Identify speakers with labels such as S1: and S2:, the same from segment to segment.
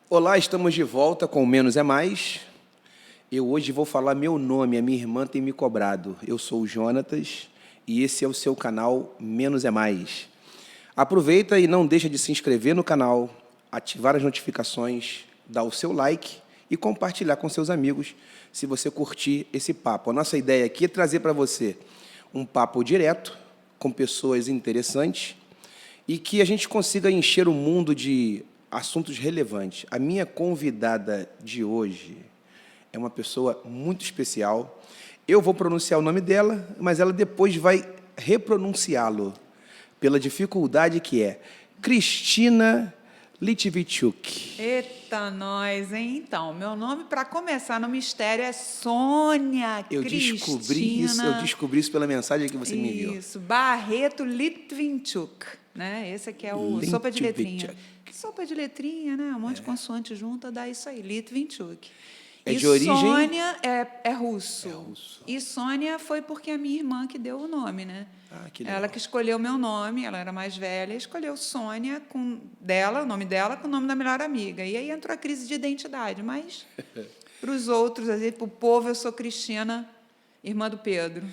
S1: Olá, estamos de volta com o Menos é Mais. Eu hoje vou falar meu nome, a minha irmã tem me cobrado. Eu sou o Jonatas e esse é o seu canal Menos é Mais. Aproveita e não deixa de se inscrever no canal, ativar as notificações, dar o seu like e compartilhar com seus amigos se você curtir esse papo. A nossa ideia aqui é trazer para você um papo direto com pessoas interessantes e que a gente consiga encher o mundo de assuntos relevantes. A minha convidada de hoje é uma pessoa muito especial. Eu vou pronunciar o nome dela, mas ela depois vai repronunciá-lo, pela dificuldade que é. Cristina Litvichuk.
S2: Eita, nós, hein? Então, meu nome, para começar no mistério, é Sônia
S1: Eu
S2: Cristina.
S1: descobri isso pela mensagem que você me enviou.
S2: Isso, Barreto Litvinchuk, né? Esse aqui é o sopa de letrinha.
S1: Litvinchuk.
S2: Sopa de letrinha, né? Um monte de consoante junta, dá isso aí, Litvinchuk.
S1: É
S2: E
S1: de origem?
S2: Sônia é russo.
S1: É russo.
S2: E Sônia foi porque a minha irmã que deu o nome, né?
S1: Ah, que legal.
S2: Ela que escolheu o meu nome, ela era mais velha, escolheu Sônia com o nome dela com o nome da melhor amiga. E aí entrou a crise de identidade, mas para os outros, para o povo, eu sou Cristina, irmã do Pedro.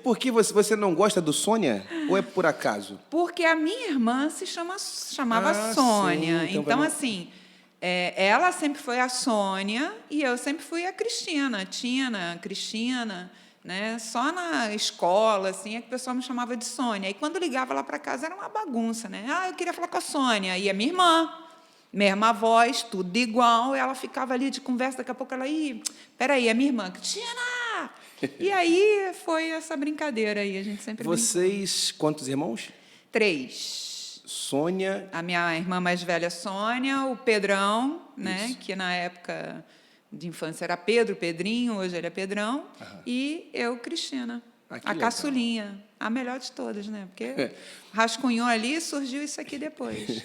S1: Por que você não gosta do Sônia? Ou é por acaso?
S2: Porque a minha irmã chamava
S1: Ah,
S2: Sônia.
S1: sim, então
S2: Então,
S1: vai-
S2: assim, ela sempre foi a Sônia e eu sempre fui a Cristina, Tina, Cristina, né? Só na escola, assim, é que o pessoal me chamava de Sônia. E quando ligava lá para casa era uma bagunça, né? Ah, eu queria falar com a Sônia. E a minha irmã, mesma voz, tudo igual, ela ficava ali de conversa, daqui a pouco ela, peraí, é minha irmã, Cristina! E aí foi essa brincadeira aí, a gente sempre brincou.
S1: Vocês, quantos irmãos?
S2: 3.
S1: Sônia.
S2: A minha irmã mais velha, Sônia, o Pedrão, né,
S1: Isso.
S2: que na época de infância era Pedro, Pedrinho, hoje ele é Pedrão, e eu, Cristina,
S1: Ah, que
S2: a
S1: legal.
S2: caçulinha, a melhor de todas, né? Porque rascunhou ali e surgiu isso aqui depois.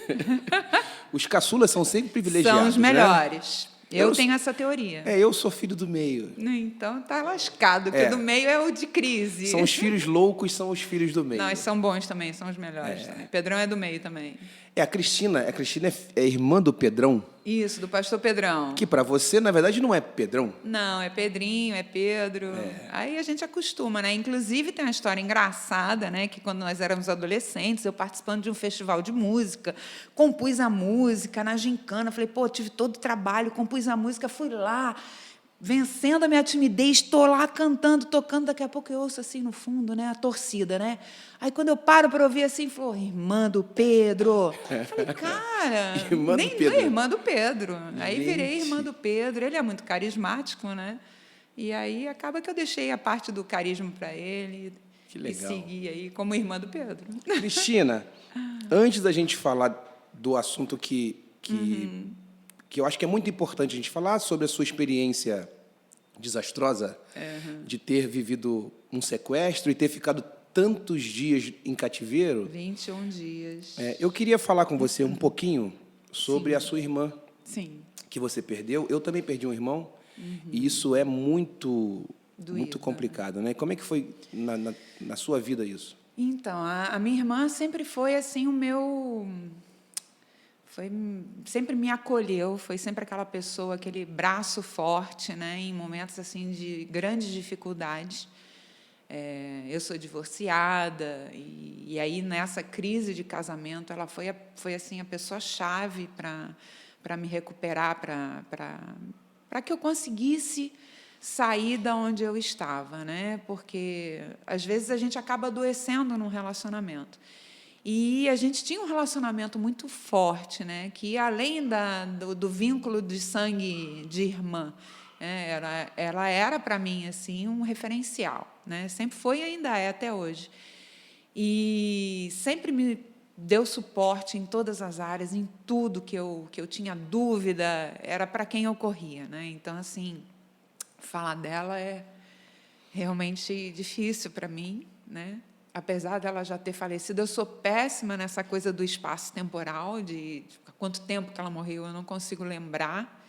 S1: Os caçulas são sempre privilegiados,
S2: São os
S1: né?
S2: melhores. Eu
S1: Eu-
S2: tenho essa teoria.
S1: Eu sou filho do meio.
S2: Então tá lascado, porque
S1: É.
S2: do meio é o de crise.
S1: São os filhos loucos, são os filhos do meio.
S2: Não, eles são bons também, são os melhores também. Pedrão é do meio também.
S1: A Cristina é irmã do Pedrão,
S2: Isso, do pastor Pedrão.
S1: que para você, na verdade, não é Pedrão.
S2: Não, é Pedrinho, é Pedro. Aí a gente acostuma, né? Inclusive tem uma história engraçada, né? Que quando nós éramos adolescentes, eu participando de um festival de música, compus a música na gincana, falei, pô, tive todo o trabalho, compus a música, fui lá, vencendo a minha timidez, estou lá cantando, tocando, daqui a pouco eu ouço assim no fundo, né? A torcida, né? Aí quando eu paro para ouvir assim, falou, irmã do Pedro. Eu falei, cara,
S1: Irmã do
S2: nem
S1: Pedro.
S2: irmã do Pedro. Aí virei
S1: Gente.
S2: irmã do Pedro, ele é muito carismático, né? E aí acaba que eu deixei a parte do carisma para ele
S1: Que
S2: e
S1: legal.
S2: segui aí como irmã do Pedro.
S1: Cristina, antes da gente falar do assunto que eu acho que é muito importante a gente falar sobre a sua experiência desastrosa de ter vivido um sequestro e ter ficado tantos dias em cativeiro,
S2: 21 dias.
S1: eu queria falar com você um pouquinho sobre a sua irmã,
S2: Sim.
S1: que você perdeu. Eu também perdi um irmão, e isso é muito
S2: Doído,
S1: complicado, né? Como é que foi na sua vida isso?
S2: Então, a minha irmã sempre foi assim sempre me acolheu, foi sempre aquela pessoa, aquele braço forte, né, em momentos assim de grandes dificuldades. Eu sou divorciada e aí nessa crise de casamento ela foi assim a pessoa chave para me recuperar, para que eu conseguisse sair da onde eu estava, né? Porque às vezes a gente acaba adoecendo num relacionamento. E a gente tinha um relacionamento muito forte, né? Que além do vínculo de sangue de irmã, ela era para mim assim um referencial, né? Sempre foi e ainda é até hoje. E sempre me deu suporte em todas as áreas, em tudo que eu tinha dúvida, era para quem eu corria, né? Então assim, falar dela é realmente difícil para mim, né? Apesar dela já ter falecido, eu sou péssima nessa coisa do espaço temporal, de quanto tempo que ela morreu, eu não consigo lembrar.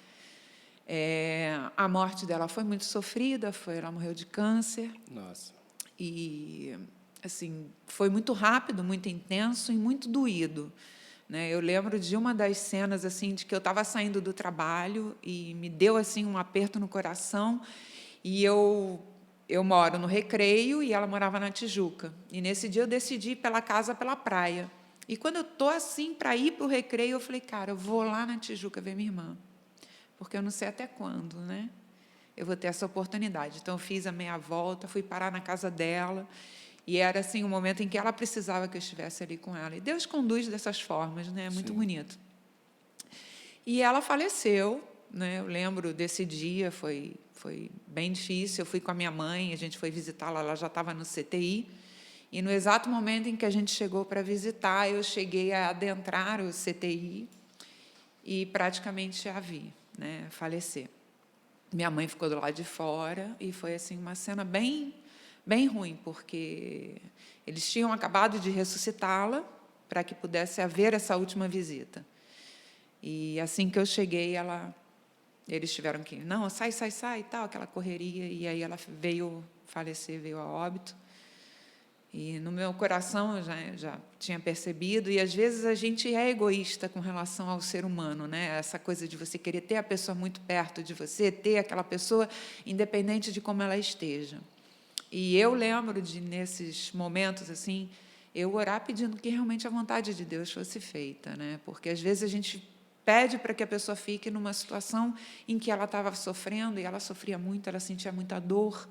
S2: A morte dela foi muito sofrida, ela morreu de câncer.
S1: Nossa.
S2: E assim, foi muito rápido, muito intenso e muito doído. né? Eu lembro de uma das cenas assim de que eu estava saindo do trabalho e me deu assim um aperto no coração, e eu moro no Recreio e ela morava na Tijuca. E nesse dia eu decidi ir pela casa pela praia. E quando eu estou assim para ir para o Recreio, eu falei, cara, eu vou lá na Tijuca ver minha irmã, porque eu não sei até quando, né? Eu vou ter essa oportunidade. Então, eu fiz a meia volta, fui parar na casa dela, e era assim um momento em que ela precisava que eu estivesse ali com ela. E Deus conduz dessas formas, né? É muito
S1: Sim.
S2: bonito. E ela faleceu, né? Eu lembro desse dia, foi bem difícil. Eu fui com a minha mãe, a gente foi visitá-la, ela já estava no CTI. E no exato momento em que a gente chegou para visitar, eu cheguei a adentrar o CTI e praticamente a vi, né, falecer. Minha mãe ficou do lado de fora e foi assim uma cena bem ruim, porque eles tinham acabado de ressuscitá-la para que pudesse haver essa última visita. E assim que eu cheguei, eles tiveram que, não, sai, e tal, aquela correria, e aí ela veio falecer, veio a óbito. E no meu coração eu já tinha percebido, e às vezes a gente é egoísta com relação ao ser humano, né? Essa coisa de você querer ter a pessoa muito perto de você, ter aquela pessoa independente de como ela esteja. E eu lembro de, nesses momentos assim, eu orar pedindo que realmente a vontade de Deus fosse feita, né? Porque às vezes a gente pede para que a pessoa fique numa situação em que ela estava sofrendo, e ela sofria muito, ela sentia muita dor.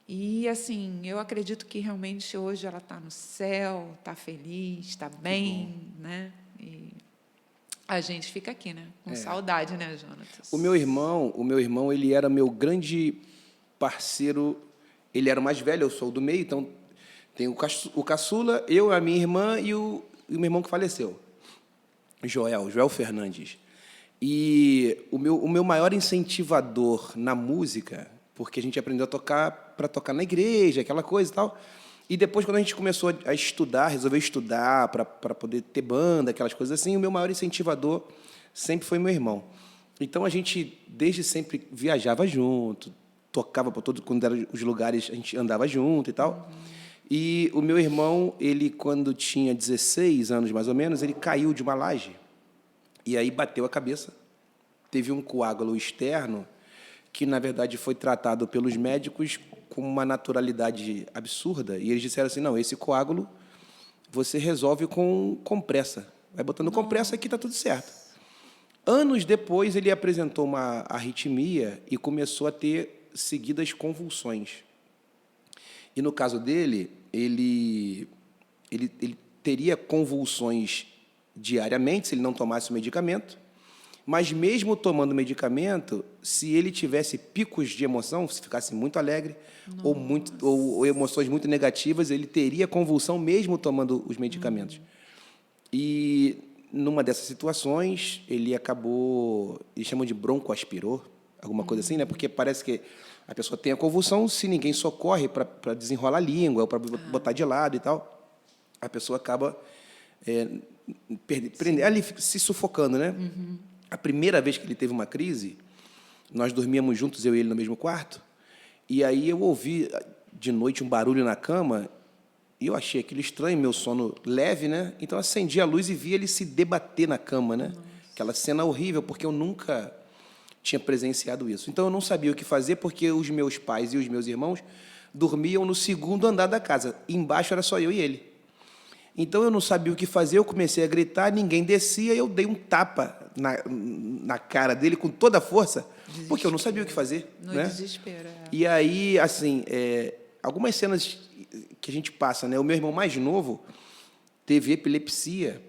S2: E, assim, eu acredito que realmente hoje ela está no céu, está feliz, está bem, né? E a gente fica aqui, né? Com saudade, né, Jonatas?
S1: O meu irmão, ele era meu grande parceiro. Ele era o mais velho, eu sou o do meio, então tem o caçula, eu, a minha irmã e o meu irmão que faleceu, Joel Fernandes. E o meu maior incentivador na música, porque a gente aprendeu a tocar para tocar na igreja, aquela coisa e tal. E depois, quando a gente começou a estudar, resolveu estudar para poder ter banda, aquelas coisas assim, o meu maior incentivador sempre foi meu irmão. Então, a gente, desde sempre, viajava junto, tocava para todos, quando eram os lugares, a gente andava junto e tal. E o meu irmão, ele, quando tinha 16 anos, mais ou menos, ele caiu de uma laje. E aí bateu a cabeça. Teve um coágulo externo que, na verdade, foi tratado pelos médicos com uma naturalidade absurda. E eles disseram assim, não, esse coágulo você resolve com compressa. Vai botando compressa que está tudo certo. Anos depois, ele apresentou uma arritmia e começou a ter seguidas convulsões. E, no caso dele, ele teria convulsões diariamente, se ele não tomasse o medicamento, mas mesmo tomando medicamento, se ele tivesse picos de emoção, se ficasse muito alegre ou emoções muito negativas, ele teria convulsão mesmo tomando os medicamentos. E, numa dessas situações, ele acabou, eles chamam de broncoaspirou, alguma coisa assim, né? Porque parece que a pessoa tem a convulsão, se ninguém socorre para desenrolar a língua ou para botar de lado e tal, a pessoa acaba ali se sufocando, né? A primeira vez que ele teve uma crise, nós dormíamos juntos, eu e ele, no mesmo quarto, e aí eu ouvi de noite um barulho na cama, e eu achei aquilo estranho, meu sono leve, né? Então, acendi a luz e vi ele se debater na cama, né? Aquela cena horrível, porque eu nunca tinha presenciado isso. Então, eu não sabia o que fazer, porque os meus pais e os meus irmãos dormiam no segundo andar da casa. Embaixo era só eu e ele. Então, eu não sabia o que fazer, eu comecei a gritar, ninguém descia, e eu dei um tapa na cara dele com toda a força, porque eu não sabia o que fazer.
S2: No
S1: né?
S2: desespero.
S1: E aí, assim, algumas cenas que a gente passa, né? O meu irmão mais novo teve epilepsia,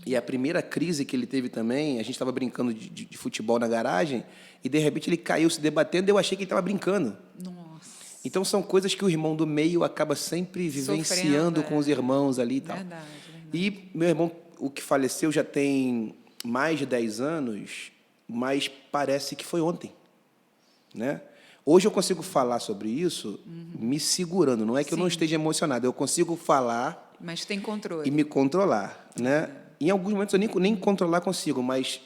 S1: e a primeira crise que ele teve também, a gente estava brincando de futebol na garagem, e de repente ele caiu se debatendo, e eu achei que ele estava brincando.
S2: Nossa.
S1: Então são coisas que o irmão do meio acaba sempre vivenciando com os irmãos ali e tal.
S2: Verdade.
S1: E meu irmão, o que faleceu já tem mais de 10 anos, mas parece que foi ontem, né? Hoje eu consigo falar sobre isso me segurando, não é que eu não esteja emocionado, eu consigo falar
S2: Mas tem controle.
S1: e me controlar, né? Em alguns momentos eu nem controlar consigo, mas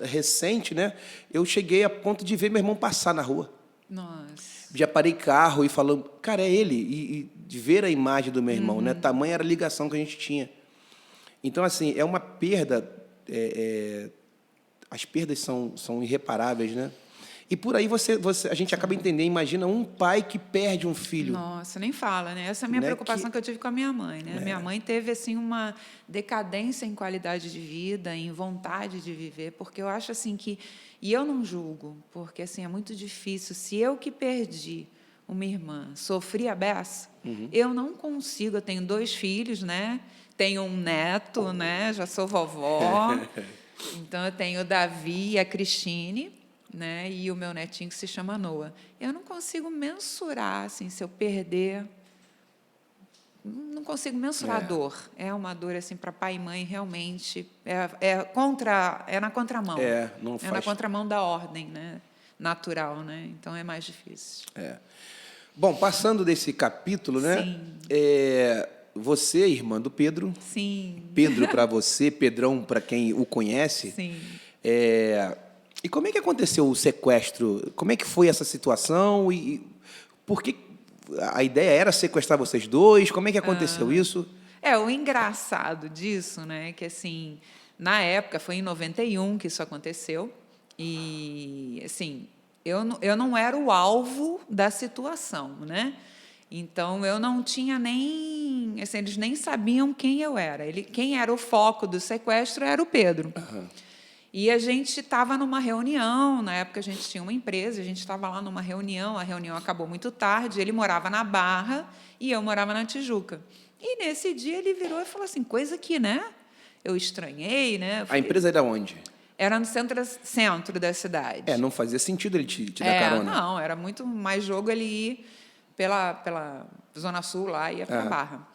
S1: recente, né? Eu cheguei a ponto de ver meu irmão passar na rua.
S2: Nossa.
S1: Já parei carro e falando, cara, é ele, e de ver a imagem do meu irmão, né? Tamanha era a ligação que a gente tinha. Então, assim, é uma perda, as perdas são irreparáveis, né? E por aí a gente acaba entendendo, imagina um pai que perde um filho.
S2: Nossa, nem fala, né? Essa é a minha
S1: Né,
S2: preocupação que eu tive com a minha mãe, né? Minha mãe teve assim uma decadência em qualidade de vida, em vontade de viver, porque eu acho assim que, e eu não julgo, porque assim é muito difícil. Se eu que perdi uma irmã sofri a beça, eu não consigo. Eu tenho 2 filhos, né? Tenho um neto, né? Já sou vovó. Então eu tenho o Davi e a Cristine, né, e o meu netinho que se chama Noah. Eu não consigo mensurar, assim, se eu perder, não consigo mensurar a dor. É uma dor assim para pai e mãe realmente é na contramão.
S1: Não
S2: É na
S1: faz.
S2: contramão da ordem, né, natural, né? Então é mais difícil.
S1: Bom, passando desse capítulo, né?
S2: Sim.
S1: Você, irmã do Pedro.
S2: Sim.
S1: Pedro para você, Pedrão para quem o conhece.
S2: Sim.
S1: E como é que aconteceu o sequestro? Como é que foi essa situação? E por que a ideia era sequestrar vocês dois? Como é que aconteceu isso?
S2: O engraçado disso, né, que assim, na época foi em 91 que isso aconteceu e assim, eu não era o alvo da situação, né? Então eu não tinha nem, assim, eles nem sabiam quem eu era. Quem era o foco do sequestro era o Pedro. E a gente estava numa reunião, na época a gente tinha uma empresa, a gente estava lá numa reunião, a reunião acabou muito tarde, ele morava na Barra e eu morava na Tijuca. E nesse dia ele virou e falou assim, coisa que, né? Eu estranhei, né? Eu
S1: A
S2: falei,
S1: empresa era onde?
S2: era no centro da cidade.
S1: Não fazia sentido ele te dar carona.
S2: Não, era muito mais jogo ele ir pela Zona Sul lá e ia para a Barra.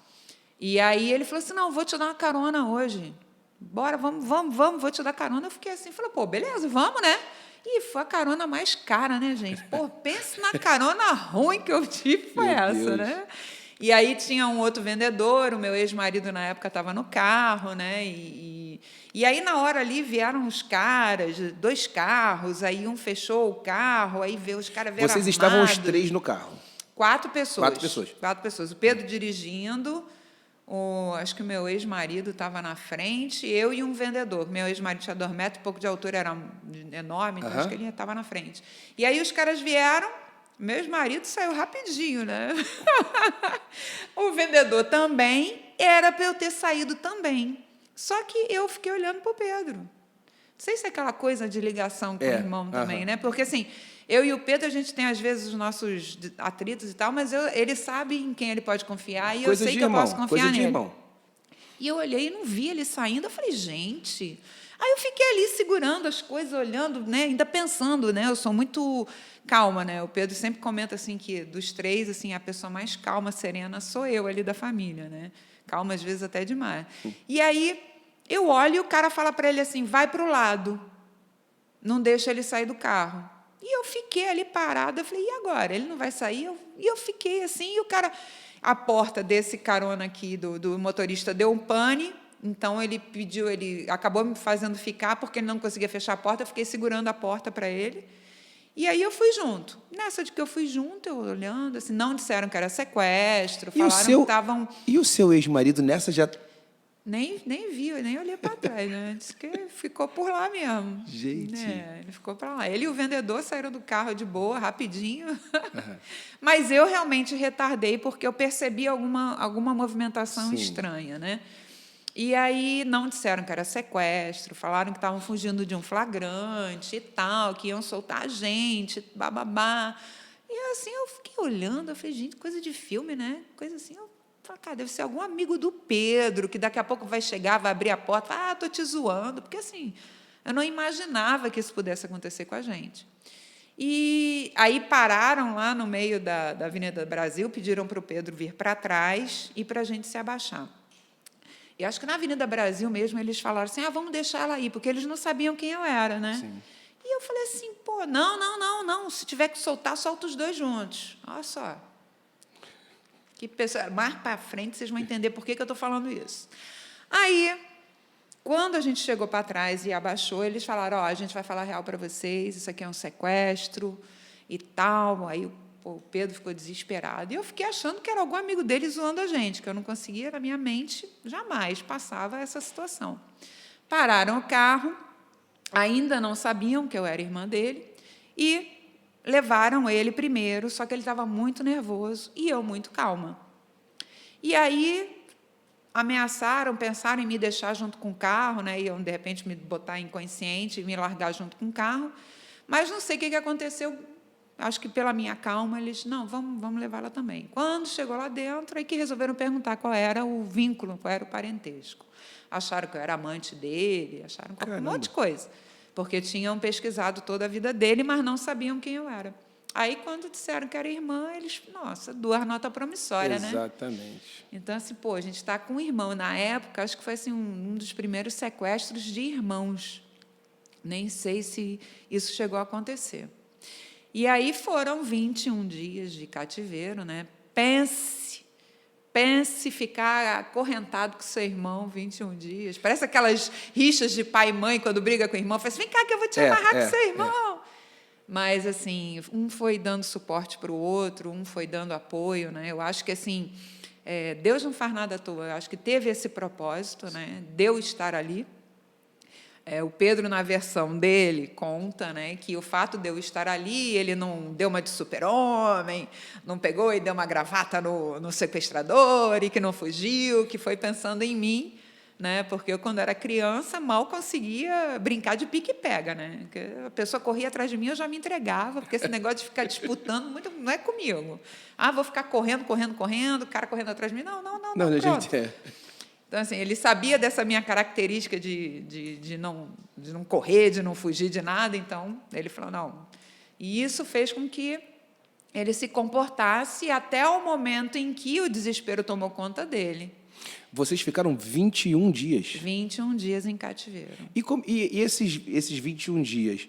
S2: E aí ele falou assim, não, vou te dar uma carona hoje. Bora, vamos, vou te dar carona. Eu fiquei assim, falei, pô, beleza, vamos, né? E foi a carona mais cara, né, gente? Pô, pense na carona ruim que eu tive, foi
S1: Meu
S2: essa,
S1: Deus.
S2: né? E aí tinha um outro vendedor, o meu ex-marido na época estava no carro, né? E aí na hora ali vieram os caras, 2 carros, aí um fechou o carro, aí veio os caras vieram
S1: Vocês estavam os
S2: armados.
S1: 3 no carro?
S2: 4 pessoas.
S1: 4 pessoas.
S2: 4 pessoas. O Pedro dirigindo, acho que o meu ex-marido estava na frente, eu e um vendedor. Meu ex-marido tinha 2 metros, pouco de altura, era enorme, então acho que ele estava na frente. E aí os caras vieram, meu ex-marido saiu rapidinho, né? O vendedor também, era para eu ter saído também. Só que eu fiquei olhando para o Pedro. Não sei se é aquela coisa de ligação com o irmão também, né? Porque, assim, eu e o Pedro, a gente tem, às vezes, os nossos atritos e tal, mas ele sabe em quem ele pode confiar e
S1: Coisa
S2: eu sei
S1: de
S2: que
S1: irmão,
S2: eu posso confiar
S1: coisa de
S2: nele.
S1: irmão.
S2: E eu olhei e não vi ele saindo. Eu falei, gente... Aí eu fiquei ali segurando as coisas, olhando, né? Ainda pensando, né? Eu sou muito calma, né? O Pedro sempre comenta assim que dos 3, assim, a pessoa mais calma, serena sou eu ali da família, né? Calma às vezes até demais. E aí eu olho e o cara fala para ele assim, vai para o lado, não deixa ele sair do carro. E eu fiquei ali parada, eu falei, e agora? Ele não vai sair? E eu fiquei assim, e o cara, a porta desse carona aqui do motorista deu um pane. Então ele acabou me fazendo ficar porque ele não conseguia fechar a porta, eu fiquei segurando a porta para ele. E aí eu fui junto. Nessa de que eu fui junto, eu olhando, assim, não disseram que era sequestro, falaram que estavam...
S1: E o seu ex-marido nessa já...
S2: Nem vi, nem olhei para trás, né? Disse que ficou por lá mesmo.
S1: Gente.
S2: Ele ficou para lá. Ele e o vendedor saíram do carro de boa, rapidinho. Mas eu realmente retardei porque eu percebi alguma movimentação estranha, né? E aí não disseram que era sequestro, falaram que estavam fugindo de um flagrante e tal, que iam soltar a gente, bababá. E assim eu fiquei olhando, eu falei, gente, coisa de filme, né? Coisa assim, eu falei, cara, deve ser algum amigo do Pedro, que daqui a pouco vai chegar, vai abrir a porta, estou te zoando, porque assim, eu não imaginava que isso pudesse acontecer com a gente. E aí pararam lá no meio da Avenida Brasil, pediram para o Pedro vir para trás e para a gente se abaixar. E acho que na Avenida Brasil mesmo eles falaram assim, vamos deixar ela aí, porque eles não sabiam quem eu era, né?
S1: Sim.
S2: E eu falei assim, pô, não, se tiver que soltar, solta os 2 juntos. Olha só. Que pessoa, mais para frente vocês vão entender por que eu estou falando isso. Aí, quando a gente chegou para trás e abaixou, eles falaram, a gente vai falar a real para vocês, isso aqui é um sequestro e tal. Aí Pô, o Pedro ficou desesperado. E eu fiquei achando que era algum amigo dele zoando a gente, que eu não conseguia, na minha mente, jamais passava essa situação. Pararam o carro, ainda não sabiam que eu era irmã dele, e levaram ele primeiro, só que ele estava muito nervoso e eu muito calma. E aí ameaçaram, pensaram em me deixar junto com o carro, né? Iam, de repente, me botar inconsciente e me largar junto com o carro, mas não sei o que aconteceu. Acho que pela minha calma, eles, não, vamos levá-la também. Quando chegou lá dentro, aí que resolveram perguntar qual era o vínculo, qual era o parentesco. Acharam que eu era amante dele, acharam um monte de coisa, porque tinham pesquisado toda a vida dele, mas não sabiam quem eu era. Aí, quando disseram que era irmã, eles, nossa, duas notas promissórias, né?
S1: Exatamente.
S2: Então, assim, pô, a gente está com um irmão. Na época, acho que foi assim, um dos primeiros sequestros de irmãos. Nem sei se isso chegou a acontecer. E aí foram 21 dias de cativeiro, né? Pense ficar acorrentado com seu irmão 21 dias. Parece aquelas rixas de pai e mãe quando briga com o irmão. Fala assim, vem cá que eu vou te amarrar com seu irmão. Mas, assim, um foi dando suporte para o outro, um foi dando apoio, né? Eu acho que, assim, Deus não faz nada à toa. Eu acho que teve esse propósito, né? De eu estar ali. O Pedro, na versão dele, conta, né, que o fato de eu estar ali, ele não deu uma de super-homem, não pegou e deu uma gravata no sequestrador e que não fugiu, que foi pensando em mim, né, porque eu, quando era criança, mal conseguia brincar de pique-pega. Né, porque a pessoa corria atrás de mim, eu já me entregava, porque esse negócio de ficar disputando muito, não é comigo. Vou ficar correndo, o cara correndo atrás de mim. Não, pronto.
S1: Gente,
S2: Então, assim, ele sabia dessa minha característica de não correr, de não fugir de nada, então ele falou, não. E isso fez com que ele se comportasse até o momento em que o desespero tomou conta dele.
S1: Vocês ficaram 21 dias?
S2: 21 dias em cativeiro.
S1: E esses 21 dias,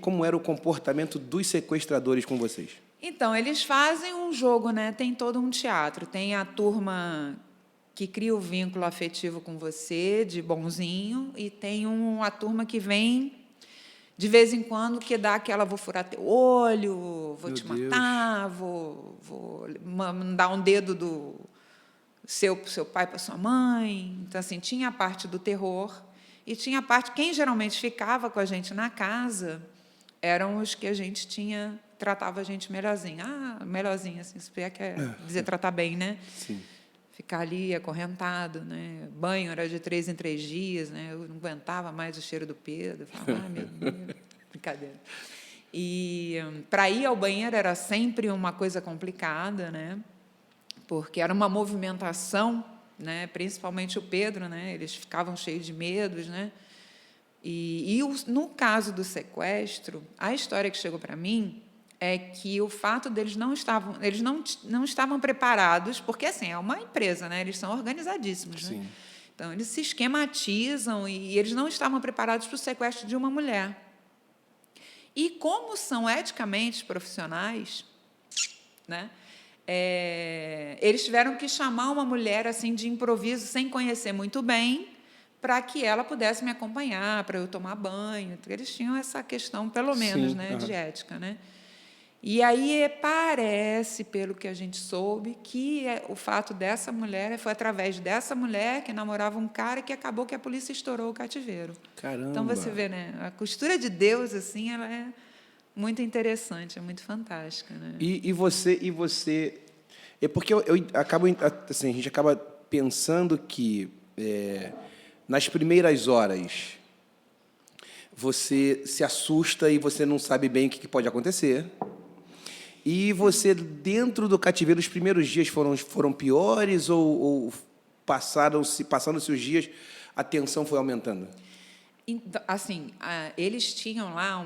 S1: como era o comportamento dos sequestradores com vocês?
S2: Então, eles fazem um jogo, né? Tem todo um teatro. Tem a turma que cria o vínculo afetivo com você, de bonzinho, e tem a turma que vem, de vez em quando, que dá aquela, vou furar teu olho, vou te matar, vou mandar um dedo do seu pai para sua mãe. Então, assim, tinha a parte do terror, e tinha a parte, quem geralmente ficava com a gente na casa, eram os que a gente tratava a gente melhorzinho. Melhorzinho, assim, se quer dizer tratar bem, né?
S1: Sim.
S2: Ficar ali acorrentado, né? Banho era de 3 em 3 dias, né? Eu não aguentava mais o cheiro do Pedro. Eu falava, meu Deus, brincadeira. E para ir ao banheiro era sempre uma coisa complicada, né? Porque era uma movimentação, né? Principalmente o Pedro, né? Eles ficavam cheios de medos, né? No caso do sequestro, a história que chegou para mim é que o fato deles não estavam preparados, porque, assim, é uma empresa, né? Eles são organizadíssimos. Sim. Né? Então, eles se esquematizam e eles não estavam preparados para o sequestro de uma mulher. E, como são eticamente profissionais, né? Eles tiveram que chamar uma mulher assim de improviso, sem conhecer muito bem, para que ela pudesse me acompanhar, para eu tomar banho. Porque eles tinham essa questão, pelo menos, né, de ética, né? E aí parece, pelo que a gente soube, que o fato dessa mulher foi através dessa mulher que namorava um cara que acabou que a polícia estourou o cativeiro.
S1: Caramba!
S2: Então você vê, né? A costura de Deus, assim, ela é muito interessante, é muito fantástica, né?
S1: E você é porque eu acabo assim, a gente acaba pensando que nas primeiras horas você se assusta e você não sabe bem o que pode acontecer. E você, dentro do cativeiro, os primeiros dias foram piores ou passando-se os dias, a tensão foi aumentando?
S2: Assim, eles tinham lá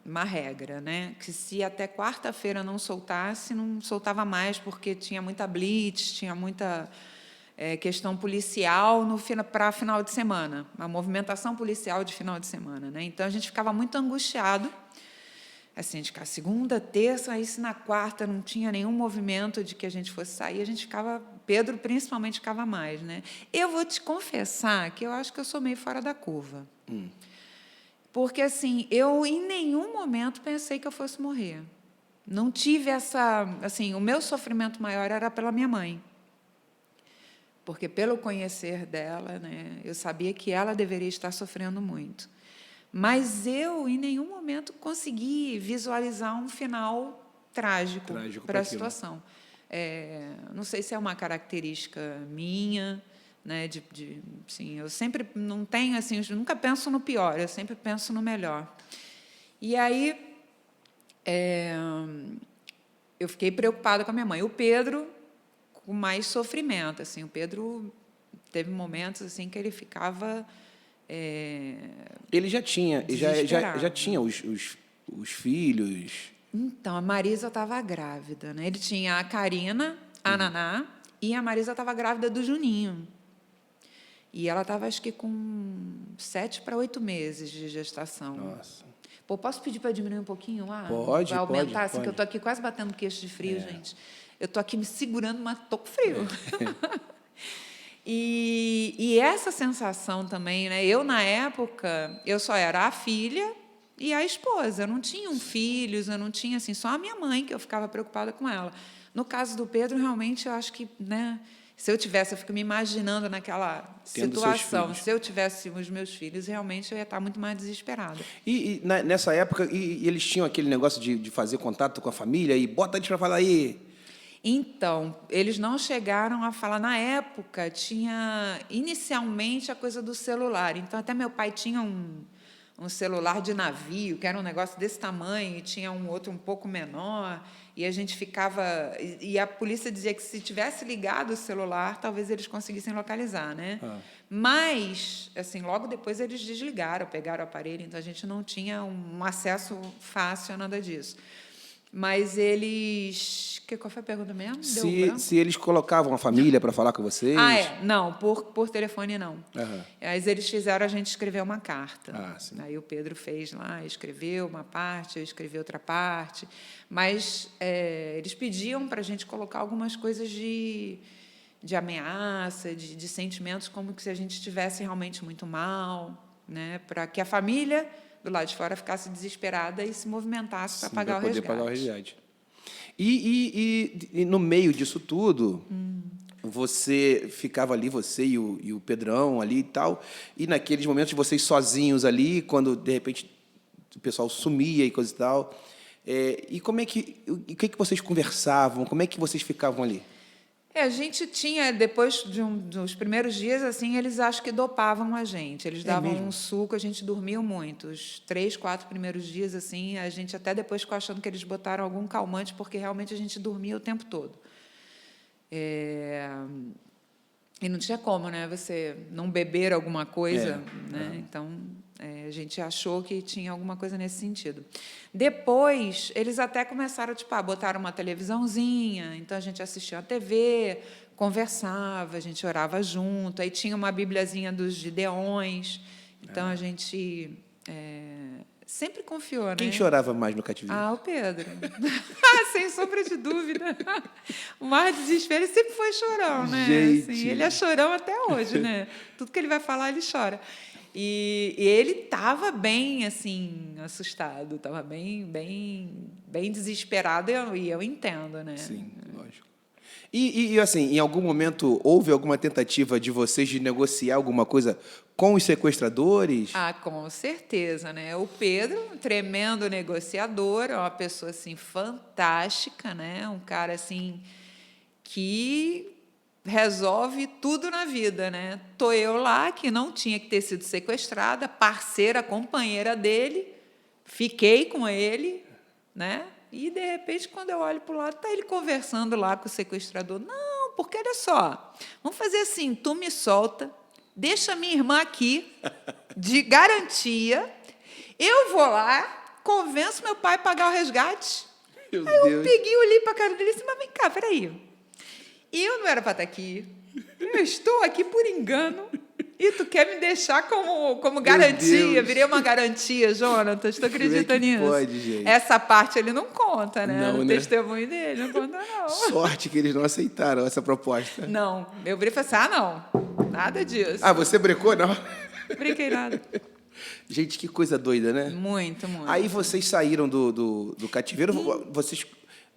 S2: uma regra, né? Que se até quarta-feira não soltasse, não soltava mais, porque tinha muita blitz, tinha muita questão policial para final de semana, a movimentação policial de final de semana, né? Então, a gente ficava muito angustiado. Assim, de ficar segunda, terça, aí se na quarta não tinha nenhum movimento de que a gente fosse sair, a gente ficava, Pedro principalmente ficava mais, né? Eu vou te confessar que eu acho que eu sou meio fora da curva. Porque, assim, eu em nenhum momento pensei que eu fosse morrer. não tive essa... Assim, o meu sofrimento maior era pela minha mãe. Porque, pelo conhecer dela, né, eu sabia que ela deveria estar sofrendo muito. Mas eu, em nenhum momento, consegui visualizar um final trágico para a situação. Não sei se é uma característica minha, né, assim, eu sempre não tenho, assim, eu nunca penso no pior, eu sempre penso no melhor. E aí, eu fiquei preocupada com a minha mãe. O Pedro, com mais sofrimento, assim, o Pedro teve momentos assim que ele ficava
S1: ele já tinha os filhos.
S2: Então, a Marisa estava grávida, né? Ele tinha a Karina, a Naná, e a Marisa estava grávida do Juninho. E ela estava, acho que, com 7 para 8 meses de gestação.
S1: Nossa.
S2: Pô, posso pedir para diminuir um pouquinho lá?
S1: Pode,
S2: vai aumentar,
S1: pode,
S2: assim,
S1: pode.
S2: que eu estou aqui quase batendo queixo de frio, gente. Eu estou aqui me segurando, mas estou com frio. E essa sensação também, né? Eu, na época, eu só era a filha e a esposa. Eu não tinha filhos, eu não tinha, assim, só a minha mãe, que eu ficava preocupada com ela. No caso do Pedro, realmente, eu acho que, né, se eu fico me imaginando naquela situação, se eu tivesse os meus filhos, realmente eu ia estar muito mais desesperada.
S1: Nessa época, eles tinham aquele negócio de fazer contato com a família e bota eles para falar aí.
S2: Então, eles não chegaram a falar. Na época, tinha inicialmente a coisa do celular. Então, até meu pai tinha um celular de navio, que era um negócio desse tamanho, e tinha um outro um pouco menor, e a gente ficava... E a polícia dizia que, se tivesse ligado o celular, talvez eles conseguissem localizar, né? Mas, assim, logo depois eles desligaram, pegaram o aparelho, então a gente não tinha um acesso fácil a nada disso. Mas eles... Qual foi a pergunta mesmo?
S1: Se eles colocavam a família para falar com vocês...
S2: Não, por telefone não. Mas eles fizeram a gente escrever uma carta.
S1: Sim.
S2: Aí o Pedro fez lá, escreveu uma parte, eu escrevi outra parte. Mas eles pediam para a gente colocar algumas coisas de ameaça, de sentimentos, como que se a gente estivesse realmente muito mal, né? Para que a família do lado de fora ficasse desesperada e se movimentasse para pagar o resgate.
S1: E no meio disso tudo, você ficava ali, você e o Pedrão ali e tal, e naqueles momentos de vocês sozinhos ali, quando, de repente, o pessoal sumia e coisa e tal, e como é que... O que vocês conversavam? Como é que vocês ficavam ali?
S2: A gente tinha, depois dos primeiros dias, assim, eles acho que dopavam a gente. Eles davam um suco, a gente dormiu muito. Os 3, 4 primeiros dias, assim, a gente até depois ficou achando que eles botaram algum calmante, porque realmente a gente dormia o tempo todo. E não tinha como, né? Você não beber alguma coisa, né? Então, a gente achou que tinha alguma coisa nesse sentido. Depois, eles até começaram, botaram uma televisãozinha, então a gente assistia a TV, conversava, a gente orava junto, aí tinha uma bibliazinha dos Gideões, então a gente sempre confiou, né?
S1: Quem chorava mais no cativeiro?
S2: O Pedro. Sem sombra de dúvida. O maior desespero sempre foi chorão, né?
S1: Gente.
S2: Assim, ele é chorão até hoje, né? Tudo que ele vai falar, ele chora. E ele estava bem, assim, assustado, estava bem desesperado, e eu entendo, né?
S1: Sim, lógico. E, assim, em algum momento, houve alguma tentativa de vocês de negociar alguma coisa com os sequestradores?
S2: Com certeza, né? O Pedro, tremendo negociador, é uma pessoa, assim, fantástica, né? Um cara, assim, que resolve tudo na vida, né? Tô eu lá, que não tinha que ter sido sequestrada, parceira, companheira dele, fiquei com ele, né? E, de repente, quando eu olho para o lado, está ele conversando lá com o sequestrador. Não, porque, olha só, vamos fazer assim, tu me solta, deixa minha irmã aqui, de garantia, eu vou lá, convenço meu pai a pagar o resgate.
S1: Meu
S2: Aí eu
S1: Deus.
S2: peguei, olhei para a cara dele e disse, mas vem cá, peraí, eu não era para estar aqui, eu estou aqui por engano, e tu quer me deixar como garantia? Virei uma garantia, Jonatas, tu acredita nisso?
S1: Pode, gente.
S2: Essa parte ele não conta, né?
S1: Não,
S2: no
S1: né?
S2: testemunho dele, não conta, não.
S1: Sorte que eles não aceitaram essa proposta.
S2: Não, eu virei e falei assim, não, nada disso.
S1: Você brecou, não?
S2: Brinquei nada.
S1: Gente, que coisa doida, né?
S2: Muito, muito.
S1: Aí vocês saíram do cativeiro, vocês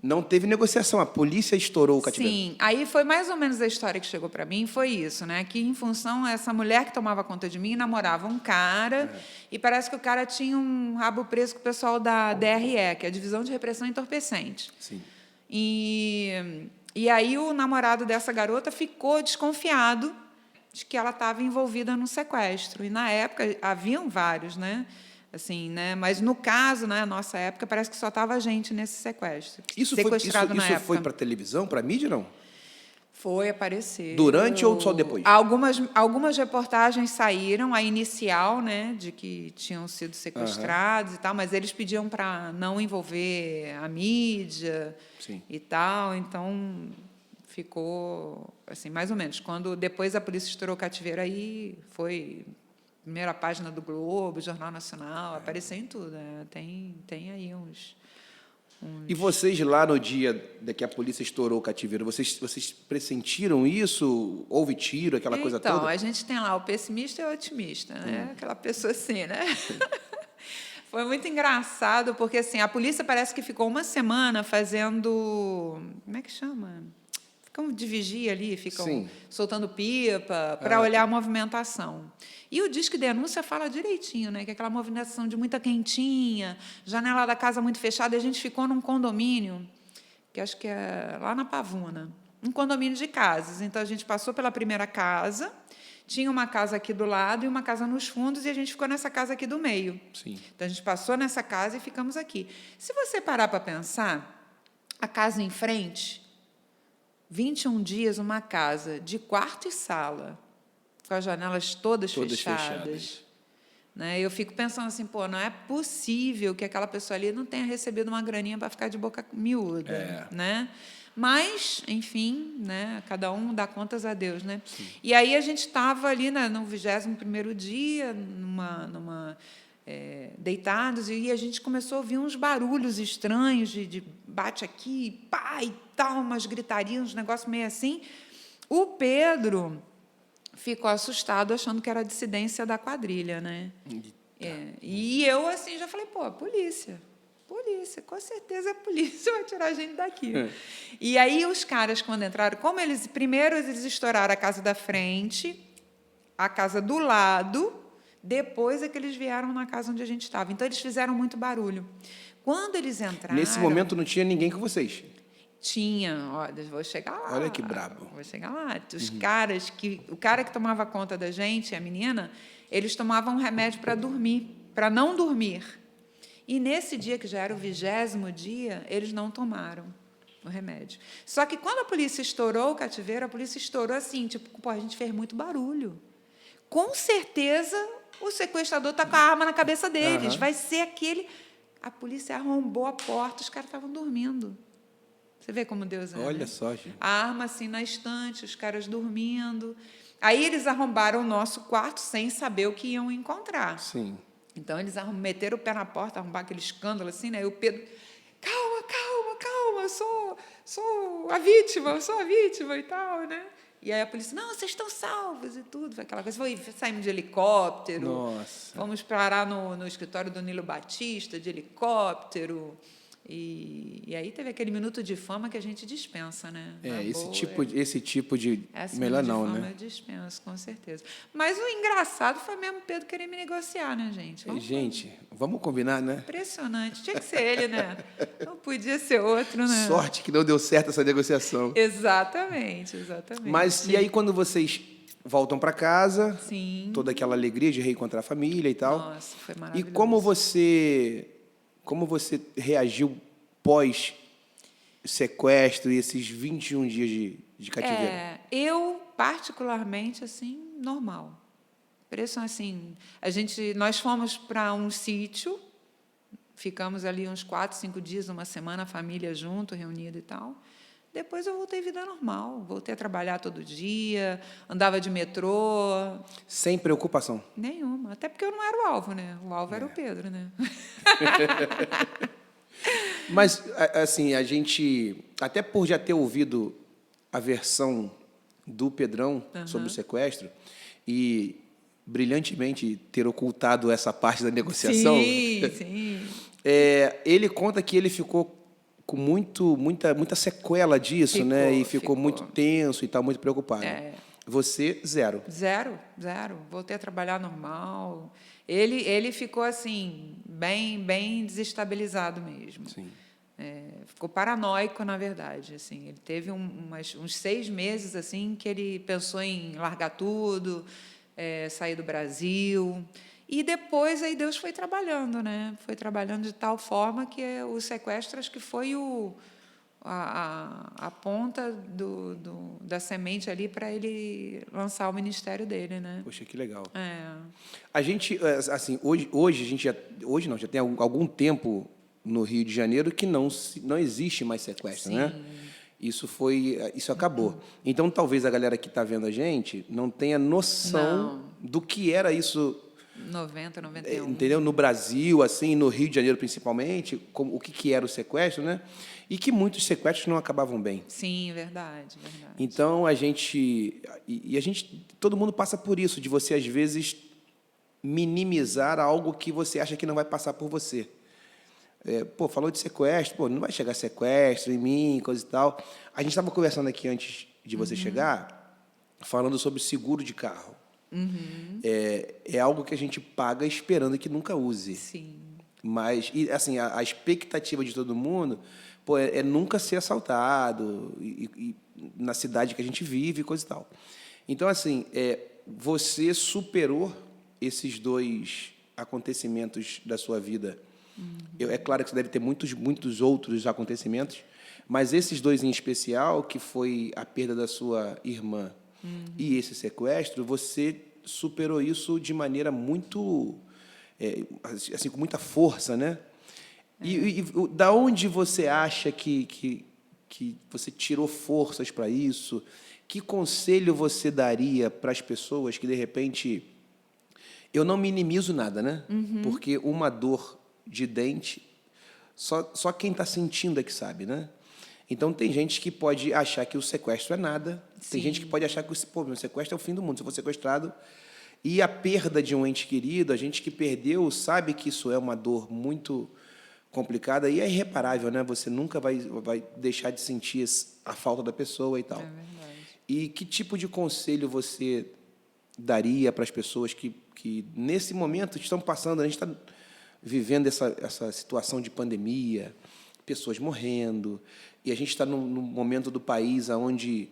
S1: não teve negociação, a polícia estourou o cativeiro.
S2: Sim, aí foi mais ou menos a história que chegou para mim, foi isso, né? Que em função, essa mulher que tomava conta de mim namorava um cara, e parece que o cara tinha um rabo preso com o pessoal da DRE, que é a Divisão de Repressão Entorpecente.
S1: Sim.
S2: E aí o namorado dessa garota ficou desconfiado de que ela estava envolvida no sequestro. E, na época, haviam vários, né? Assim, né? Mas, no caso, na nossa época, parece que só estava a gente nesse sequestro.
S1: Isso foi para televisão, para mídia, não?
S2: Foi, aparecer.
S1: Durante ou só depois?
S2: Algumas reportagens saíram, a inicial, né, de que tinham sido sequestrados e tal, mas eles pediam para não envolver a mídia.
S1: Sim.
S2: E tal, então ficou assim, mais ou menos. Quando depois a polícia estourou o cativeiro, aí foi primeira página do Globo, Jornal Nacional, apareceu em tudo. Né? Tem aí uns.
S1: E vocês lá no dia que a polícia estourou o cativeiro, vocês pressentiram isso? Houve tiro, aquela coisa toda?
S2: Então, a gente tem lá o pessimista e o otimista, né? Aquela pessoa assim, né? Foi muito engraçado, porque assim, a polícia parece que ficou uma semana fazendo... Como é que chama? Ficam de vigia ali, ficam
S1: Sim.
S2: soltando pipa para olhar a movimentação. E o Disque Denúncia fala direitinho, né? Que é aquela movimentação de muita quentinha, janela da casa muito fechada, e a gente ficou num condomínio, que acho que é lá na Pavuna, um condomínio de casas. Então, a gente passou pela primeira casa, tinha uma casa aqui do lado e uma casa nos fundos, e a gente ficou nessa casa aqui do meio.
S1: Sim.
S2: Então, a gente passou nessa casa e ficamos aqui. Se você parar para pensar, a casa em frente, 21 dias, uma casa de quarto e sala, com as janelas todas fechadas. Né? Eu fico pensando assim, pô, não é possível que aquela pessoa ali não tenha recebido uma graninha para ficar de boca miúda. Né? Mas, enfim, né, cada um dá contas a Deus. Né? E aí a gente estava ali no 21º dia, deitados, e a gente começou a ouvir uns barulhos estranhos, de bate aqui, pá, e tal, umas gritarias, uns negócios meio assim. O Pedro ficou assustado, achando que era a dissidência da quadrilha. Né? E eu, assim, já falei, pô, polícia, com certeza a polícia vai tirar a gente daqui. E aí os caras, quando entraram, primeiro eles estouraram a casa da frente, a casa do lado, depois é que eles vieram na casa onde a gente estava. Então, eles fizeram muito barulho. Quando eles entraram...
S1: Nesse momento não tinha ninguém com vocês?
S2: Tinha. Olha, vou chegar lá.
S1: Olha que brabo.
S2: Vou chegar lá. O cara que tomava conta da gente, a menina, eles tomavam um remédio para dormir, para não dormir. E, nesse dia, que já era o 20º dia, eles não tomaram o remédio. Só que, quando a polícia estourou o cativeiro, a polícia estourou assim, tipo, pô, a gente fez muito barulho. Com certeza, o sequestrador está com a arma na cabeça deles. Vai ser aquele... A polícia arrombou a porta, os caras estavam dormindo. Você vê como Deus é.
S1: Olha
S2: né?
S1: só, gente.
S2: A arma assim na estante, os caras dormindo. Aí eles arrombaram o nosso quarto sem saber o que iam encontrar.
S1: Sim.
S2: Então, eles meteram o pé na porta, arrombaram aquele escândalo assim, né? E o Pedro, calma, eu sou a vítima e tal, né? E aí a polícia, não, vocês estão salvos e tudo, aquela coisa. Saímos de helicóptero.
S1: Nossa.
S2: Fomos parar no escritório do Nilo Batista, de helicóptero. E aí teve aquele minuto de fama que a gente dispensa, né?
S1: Esse tipo de... Melhor não, né?
S2: Eu dispenso, com certeza. Mas o engraçado foi mesmo o Pedro querer me negociar, né, gente?
S1: Vamos combinar, né?
S2: Impressionante. Tinha que ser ele, né? Não podia ser outro, né?
S1: Sorte que não deu certo essa negociação.
S2: Exatamente.
S1: Mas e aí, quando vocês voltam para casa,
S2: Sim.
S1: toda aquela alegria de reencontrar a família e tal.
S2: Nossa, foi maravilhoso.
S1: E como você reagiu pós-sequestro e esses 21 dias de cativeiro?
S2: Eu, particularmente, assim, normal. Pressão, assim, nós fomos para um sítio, ficamos ali uns 4, 5 dias, uma semana, a família junto, reunida e tal. Depois eu voltei à vida normal, voltei a trabalhar todo dia, andava de metrô.
S1: Sem preocupação?
S2: Nenhuma, até porque eu não era o alvo, né? O alvo era o Pedro, né?
S1: Mas, assim, a gente, até por já ter ouvido a versão do Pedrão sobre o sequestro, e brilhantemente ter ocultado essa parte da negociação.
S2: Sim.
S1: Ele conta que ele ficou com muita sequela disso, né? E ficou muito tenso e tal, muito preocupado. Você, zero.
S2: Zero. Voltei a trabalhar normal. Ele ficou assim, bem desestabilizado mesmo.
S1: Sim.
S2: Ficou paranoico, na verdade. Assim, ele teve uns 6 meses assim que ele pensou em largar tudo, sair do Brasil. E depois aí Deus foi trabalhando, né? Foi trabalhando de tal forma que o sequestro, acho que foi a ponta da semente ali para ele lançar o ministério dele, né?
S1: Poxa, que legal. A gente, assim, hoje a gente já tem algum tempo no Rio de Janeiro que não existe mais sequestro,
S2: Sim.
S1: né? Isso acabou. Então, talvez a galera que está vendo a gente não tenha noção do que era isso.
S2: 90, 91.
S1: Entendeu? No Brasil, assim, no Rio de Janeiro principalmente, o que era o sequestro, né? E que muitos sequestros não acabavam bem.
S2: Sim, verdade.
S1: Então, todo mundo passa por isso, de você, às vezes, minimizar algo que você acha que não vai passar por você. Falou de sequestro, não vai chegar sequestro em mim, coisa e tal. A gente estava conversando aqui antes de você chegar, falando sobre seguro de carro. É algo que a gente paga esperando que nunca use.
S2: Sim.
S1: Mas, assim, a expectativa de todo mundo é nunca ser assaltado e na cidade que a gente vive, coisa e tal. Então, assim, você superou esses 2 acontecimentos da sua vida. É claro que você deve ter muitos outros acontecimentos, mas esses 2 em especial, que foi a perda da sua irmã e esse sequestro, você superou isso de maneira muito, assim, com muita força, né? E da onde você acha que você tirou forças para isso? Que conselho você daria para as pessoas que, de repente... Eu não minimizo nada, né? Porque uma dor de dente, só quem está sentindo é que sabe, né? Então, tem gente que pode achar que o sequestro é nada.
S2: Sim.
S1: Tem gente que pode achar que meu sequestro é o fim do mundo. Se eu for sequestrado... E a perda de um ente querido, a gente que perdeu sabe que isso é uma dor muito complicada e é irreparável, né? Você nunca vai deixar de sentir a falta da pessoa e tal.
S2: É verdade.
S1: E que tipo de conselho você daria para as pessoas que nesse momento estão passando, a gente está vivendo essa situação de pandemia, pessoas morrendo, e a gente está num momento do país onde,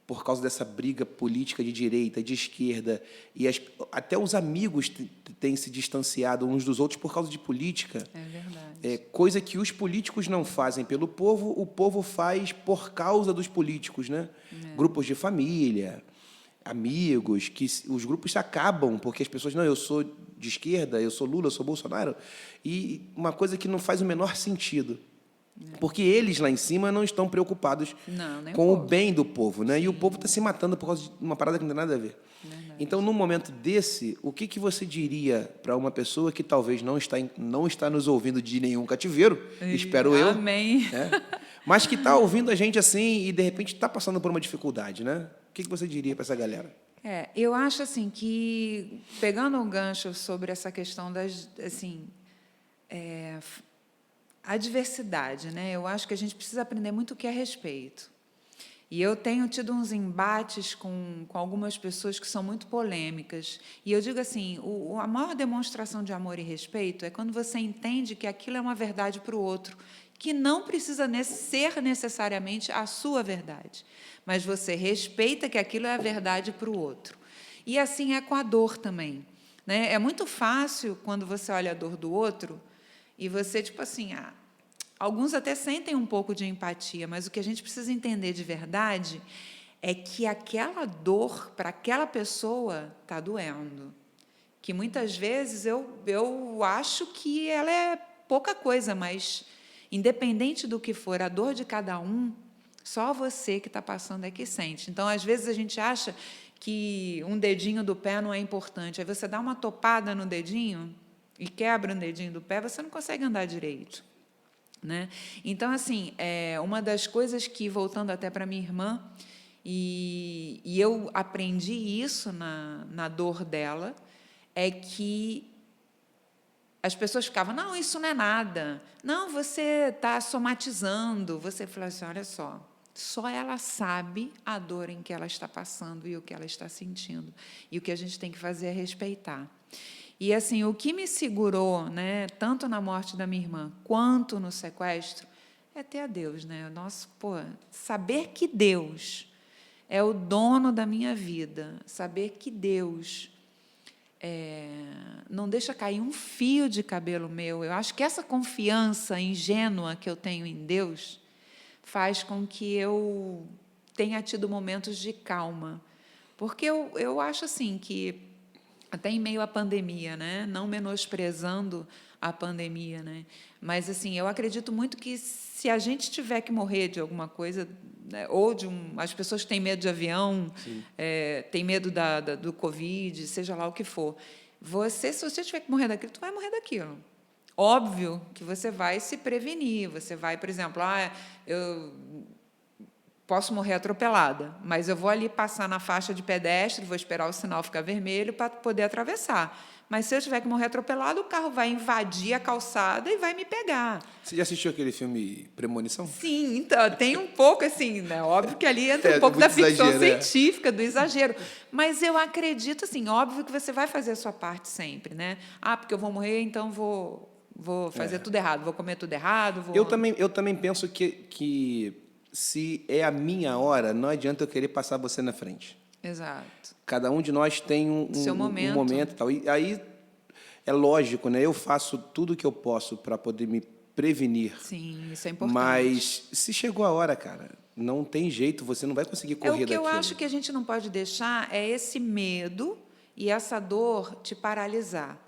S1: por causa dessa briga política de direita, de esquerda, e até os amigos têm se distanciado uns dos outros por causa de política.
S2: É verdade.
S1: Coisa que os políticos não fazem pelo povo, o povo faz por causa dos políticos, né? Grupos de família, amigos, que os grupos se acabam, porque as pessoas, não, eu sou de esquerda, eu sou Lula, eu sou Bolsonaro, e uma coisa que não faz o menor sentido. Porque eles lá em cima não estão preocupados com o bem do povo, né? Sim. E o povo está se matando por causa de uma parada que não tem nada a ver. Verdade. Então, num momento desse, o que você diria para uma pessoa que talvez não está nos ouvindo de nenhum cativeiro, espero eu.
S2: Amém.
S1: Mas que está ouvindo a gente assim e, de repente, está passando por uma dificuldade, né? O que você diria para essa galera?
S2: Eu acho assim que, pegando um gancho sobre essa questão a diversidade, né? Eu acho que a gente precisa aprender muito o que é respeito. E eu tenho tido uns embates com algumas pessoas que são muito polêmicas. E eu digo assim, a maior demonstração de amor e respeito é quando você entende que aquilo é uma verdade para o outro, que não precisa ser necessariamente a sua verdade, mas você respeita que aquilo é a verdade para o outro. E assim é com a dor também, né? É muito fácil, quando você olha a dor do outro, e você, tipo assim, alguns até sentem um pouco de empatia, mas o que a gente precisa entender de verdade é que aquela dor, para aquela pessoa, está doendo. Que muitas vezes eu acho que ela é pouca coisa, mas, independente do que for, a dor de cada um, só você que está passando é que sente. Então, às vezes, a gente acha que um dedinho do pé não é importante. Aí você dá uma topada no dedinho e quebra um dedinho do pé, você não consegue andar direito, né? Então, assim, uma das coisas que, voltando até para minha irmã, e eu aprendi isso na dor dela, é que as pessoas ficavam, não, isso não é nada. Não, você está somatizando. Você fala assim, olha só ela sabe a dor em que ela está passando e o que ela está sentindo. E o que a gente tem que fazer é respeitar. E, assim, o que me segurou, né, tanto na morte da minha irmã quanto no sequestro, é ter a Deus, né? Saber que Deus é o dono da minha vida, saber que Deus não deixa cair um fio de cabelo meu. Eu acho que essa confiança ingênua que eu tenho em Deus faz com que eu tenha tido momentos de calma. Porque eu acho assim que, até em meio à pandemia, né, não menosprezando a pandemia, né, mas assim, eu acredito muito que se a gente tiver que morrer de alguma coisa, né, ou as pessoas que têm medo de avião, têm medo do Covid, seja lá o que for, se você tiver que morrer daquilo, tu vai morrer daquilo. Óbvio que você vai se prevenir, você vai, por exemplo, eu posso morrer atropelada, mas eu vou ali passar na faixa de pedestre, vou esperar o sinal ficar vermelho para poder atravessar. Mas se eu tiver que morrer atropelado, o carro vai invadir a calçada e vai me pegar.
S1: Você já assistiu aquele filme Premonição?
S2: Sim, então, tem um pouco assim, né? Óbvio que ali entra um pouco da ficção científica, do exagero. Mas eu acredito, assim, óbvio que você vai fazer a sua parte sempre, né? Porque eu vou morrer, então vou fazer tudo errado, vou comer tudo errado.
S1: Eu também penso que se é a minha hora, não adianta eu querer passar você na frente.
S2: Exato.
S1: Cada um de nós tem um momento e tal. E aí é lógico, né? Eu faço tudo o que eu posso para poder me prevenir.
S2: Sim, isso é importante.
S1: Mas se chegou a hora, cara, não tem jeito, você não vai conseguir correr daquilo.
S2: O que eu acho que a gente não pode deixar é esse medo e essa dor te paralisar,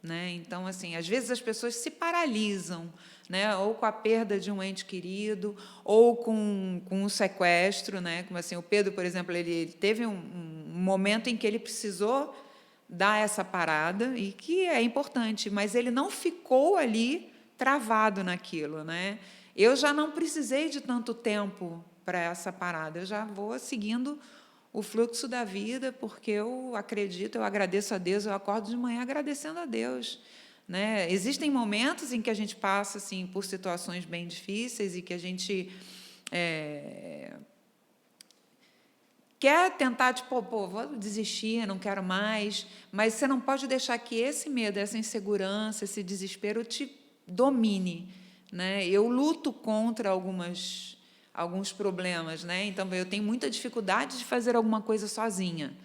S2: né? Então, assim, às vezes as pessoas se paralisam, né? Ou com a perda de um ente querido, ou com um sequestro, né? Como assim, o Pedro, por exemplo, ele teve um momento em que ele precisou dar essa parada, e que é importante, mas ele não ficou ali travado naquilo, né? Eu já não precisei de tanto tempo para essa parada, eu já vou seguindo o fluxo da vida, porque eu acredito, eu agradeço a Deus, eu acordo de manhã agradecendo a Deus, né? Existem momentos em que a gente passa assim por situações bem difíceis e que a gente quer tentar, tipo, vou desistir, não quero mais, mas você não pode deixar que esse medo, essa insegurança, esse desespero te domine, né? Eu luto contra alguns problemas, né? Então eu tenho muita dificuldade de fazer alguma coisa sozinha,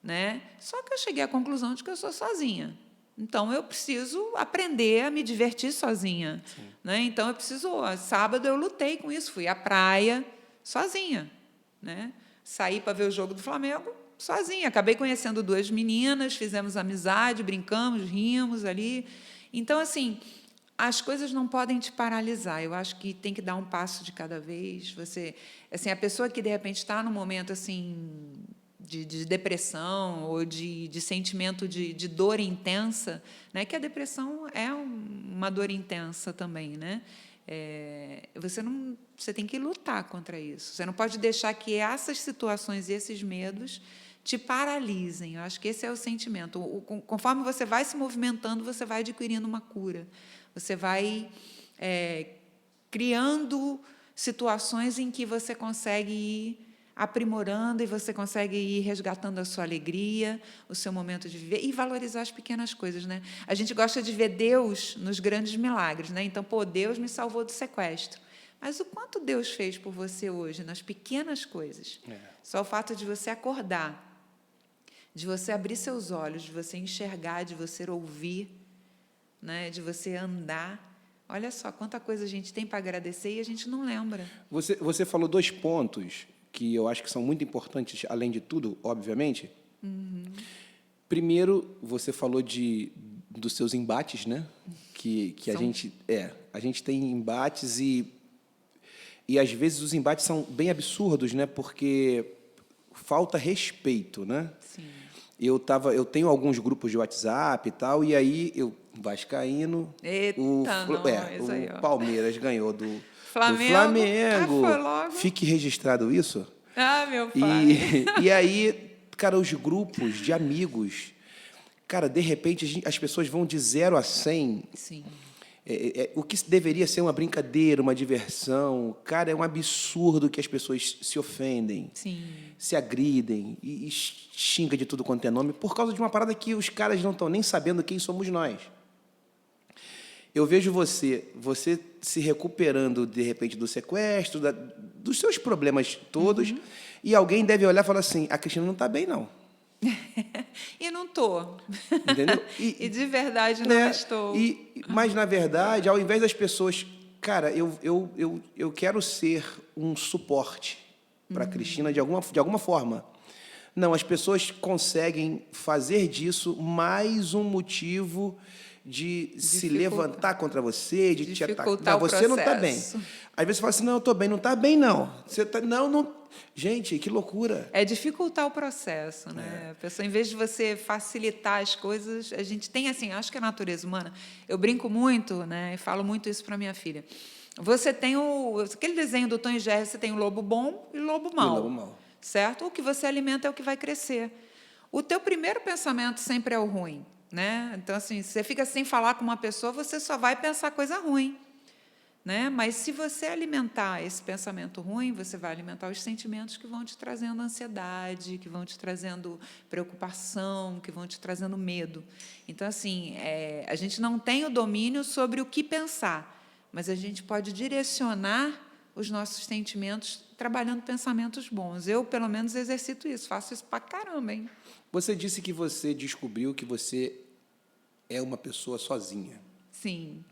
S2: né? Só que eu cheguei à conclusão de que eu sou sozinha. Então eu preciso aprender a me divertir sozinha, né? Então eu preciso. Sábado eu lutei com isso, fui à praia sozinha, né? Saí para ver o jogo do Flamengo sozinha. Acabei conhecendo 2 meninas, fizemos amizade, brincamos, rimos ali. Então, assim, as coisas não podem te paralisar. Eu acho que tem que dar um passo de cada vez. Você, assim, a pessoa que de repente está num momento assim de depressão ou de sentimento de dor intensa, né? Que a depressão é uma dor intensa também, né? Você tem que lutar contra isso. Você não pode deixar que essas situações e esses medos te paralisem. Eu acho que esse é o sentimento. Conforme você vai se movimentando, você vai adquirindo uma cura. Você vai criando situações em que você consegue ir aprimorando e você consegue ir resgatando a sua alegria, o seu momento de viver e valorizar as pequenas coisas, né? A gente gosta de ver Deus nos grandes milagres, né? Então, Deus me salvou do sequestro. Mas o quanto Deus fez por você hoje nas pequenas coisas? Só o fato de você acordar, de você abrir seus olhos, de você enxergar, de você ouvir, né? De você andar. Olha só quanta coisa a gente tem para agradecer e a gente não lembra.
S1: Você falou 2 pontos que eu acho que são muito importantes, além de tudo, obviamente. Primeiro, você falou dos seus embates, né? Que a gente tem embates e às vezes os embates são bem absurdos, né? Porque falta respeito, né?
S2: Sim.
S1: Eu tenho alguns grupos de WhatsApp e tal, e aí vascaíno, o Palmeiras ganhou do Flamengo.
S2: Foi logo.
S1: Fique registrado isso.
S2: Meu pai.
S1: E aí, cara, os grupos de amigos, Cara, de repente, as pessoas vão de 0 a 100.
S2: Sim.
S1: O que deveria ser uma brincadeira, uma diversão, cara, é um absurdo que as pessoas se ofendem,
S2: Sim.
S1: se agridem e xinga de tudo quanto é nome por causa de uma parada que os caras não estão nem sabendo quem somos nós. Eu vejo você se recuperando, de repente, do sequestro, dos seus problemas todos, e alguém deve olhar e falar assim, a Cristina não está bem, não.
S2: E não estou.
S1: Entendeu?
S2: E de verdade não
S1: né?
S2: estou.
S1: Mas, na verdade, ao invés das pessoas... Cara, eu quero ser um suporte para a Cristina de alguma forma. Não, as pessoas conseguem fazer disso mais um motivo de se levantar contra você, de te atacar. Não, você não está bem. Às vezes você fala assim, não, eu estou bem. Não está bem, não. Você tá, não... Gente, que loucura.
S2: É dificultar o processo, né? A pessoa, em vez de você facilitar as coisas, a gente tem, assim, acho que é a natureza humana. Eu brinco muito, né? E falo muito isso para minha filha. Você tem aquele desenho do Tom e Jerry, você tem o lobo bom e o lobo mau.
S1: E o lobo mau.
S2: Certo? O que você alimenta é o que vai crescer. O teu primeiro pensamento sempre é o ruim, né? Então, assim, se você fica sem falar com uma pessoa, você só vai pensar coisa ruim. Né? Mas, se você alimentar esse pensamento ruim, você vai alimentar os sentimentos que vão te trazendo ansiedade, que vão te trazendo preocupação, que vão te trazendo medo. Então, assim, a gente não tem o domínio sobre o que pensar, mas a gente pode direcionar os nossos sentimentos trabalhando pensamentos bons. Eu, pelo menos, exercito isso, faço isso pra caramba, hein?
S1: Você disse que você descobriu que você é uma pessoa sozinha.
S2: Sim.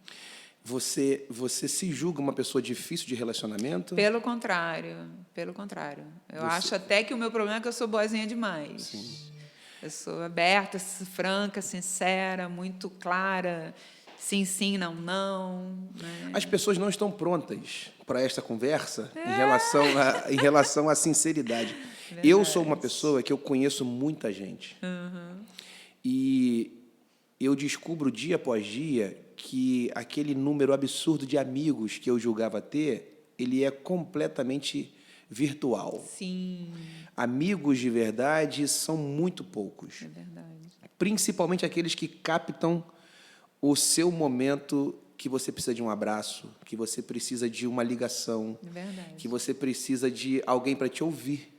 S1: Você se julga uma pessoa difícil de relacionamento?
S2: Pelo contrário, pelo contrário. Eu acho até que o meu problema é que eu sou boazinha demais.
S1: Sim.
S2: Eu sou aberta, franca, sincera, muito clara, sim, sim, não, não. Né?
S1: As pessoas não estão prontas para esta conversa em relação à sinceridade.
S2: Verdade.
S1: Eu sou uma pessoa que eu conheço muita gente. E eu descubro dia após dia que aquele número absurdo de amigos que eu julgava ter, ele é completamente virtual.
S2: Sim.
S1: Amigos de verdade são muito poucos.
S2: É verdade.
S1: Principalmente aqueles que captam o seu momento que você precisa de um abraço, que você precisa de uma ligação,
S2: É verdade.
S1: que você precisa de alguém para te ouvir,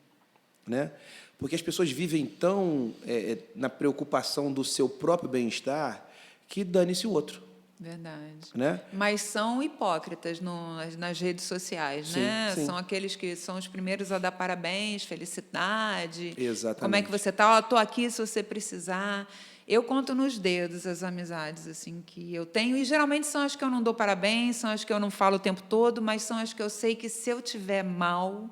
S1: né? Porque as pessoas vivem tão na preocupação do seu próprio bem-estar que dane-se o outro.
S2: Verdade.
S1: Né?
S2: Mas são hipócritas nas redes sociais,
S1: Sim,
S2: né?
S1: sim.
S2: São aqueles que são os primeiros a dar parabéns, felicidade.
S1: Exatamente.
S2: Como é que você está? Estou aqui se você precisar. Eu conto nos dedos as amizades assim que eu tenho, e geralmente são as que eu não dou parabéns, são as que eu não falo o tempo todo, mas são as que eu sei que, se eu tiver mal,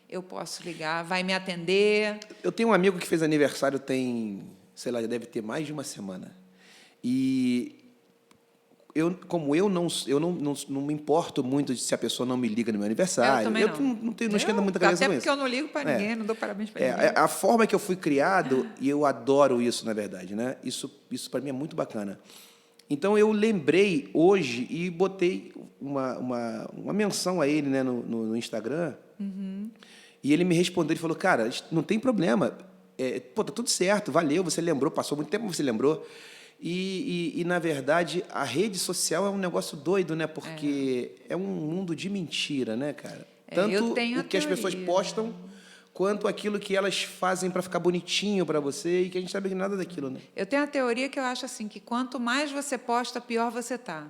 S2: eu posso ligar, vai me atender.
S1: Eu tenho um amigo que fez aniversário sei lá, já deve ter mais de uma semana. E como eu não me importo muito se a pessoa não me liga no meu aniversário.
S2: Eu também
S1: não esquenta muita cabeça
S2: até
S1: com
S2: porque
S1: isso.
S2: eu não ligo para ninguém, não dou parabéns para ninguém.
S1: A forma que eu fui criado, e eu adoro isso, na verdade, né? Isso para mim é muito bacana. Então, eu lembrei hoje e botei uma menção a ele, né, no Instagram. E ele me respondeu, ele falou, cara, não tem problema. Tá tudo certo, valeu, você lembrou, passou muito tempo, você lembrou. E, na verdade, a rede social é um negócio doido, né? Porque é um mundo de mentira, né, cara? Tanto o que as pessoas postam, quanto aquilo que elas fazem para ficar bonitinho para você, e que a gente sabe que nada daquilo, né?
S2: Eu tenho a teoria que eu acho assim, que quanto mais você posta, pior você tá.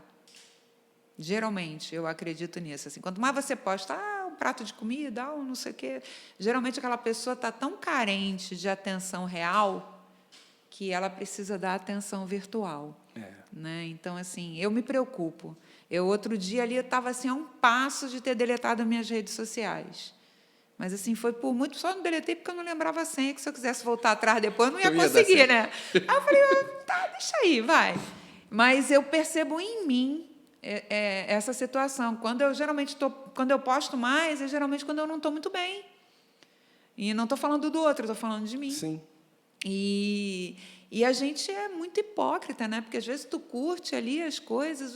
S2: Geralmente, eu acredito nisso. Assim, quanto mais você posta, um prato de comida, não sei o quê, geralmente aquela pessoa está tão carente de atenção real que ela precisa da atenção virtual. Né? Então, assim, eu me preocupo. Eu, outro dia, ali, estava assim, a um passo de ter deletado as minhas redes sociais. Mas, assim, foi por muito... Só não deletei porque eu não lembrava a senha, que se eu quisesse voltar atrás depois, eu não ia conseguir, né? Aí eu falei, tá, deixa aí, vai. Mas eu percebo em mim essa situação. Quando eu posto mais, é geralmente quando eu não estou muito bem. E não estou falando do outro, estou falando de mim.
S1: Sim.
S2: E a gente é muito hipócrita, né? Porque às vezes tu curte ali as coisas,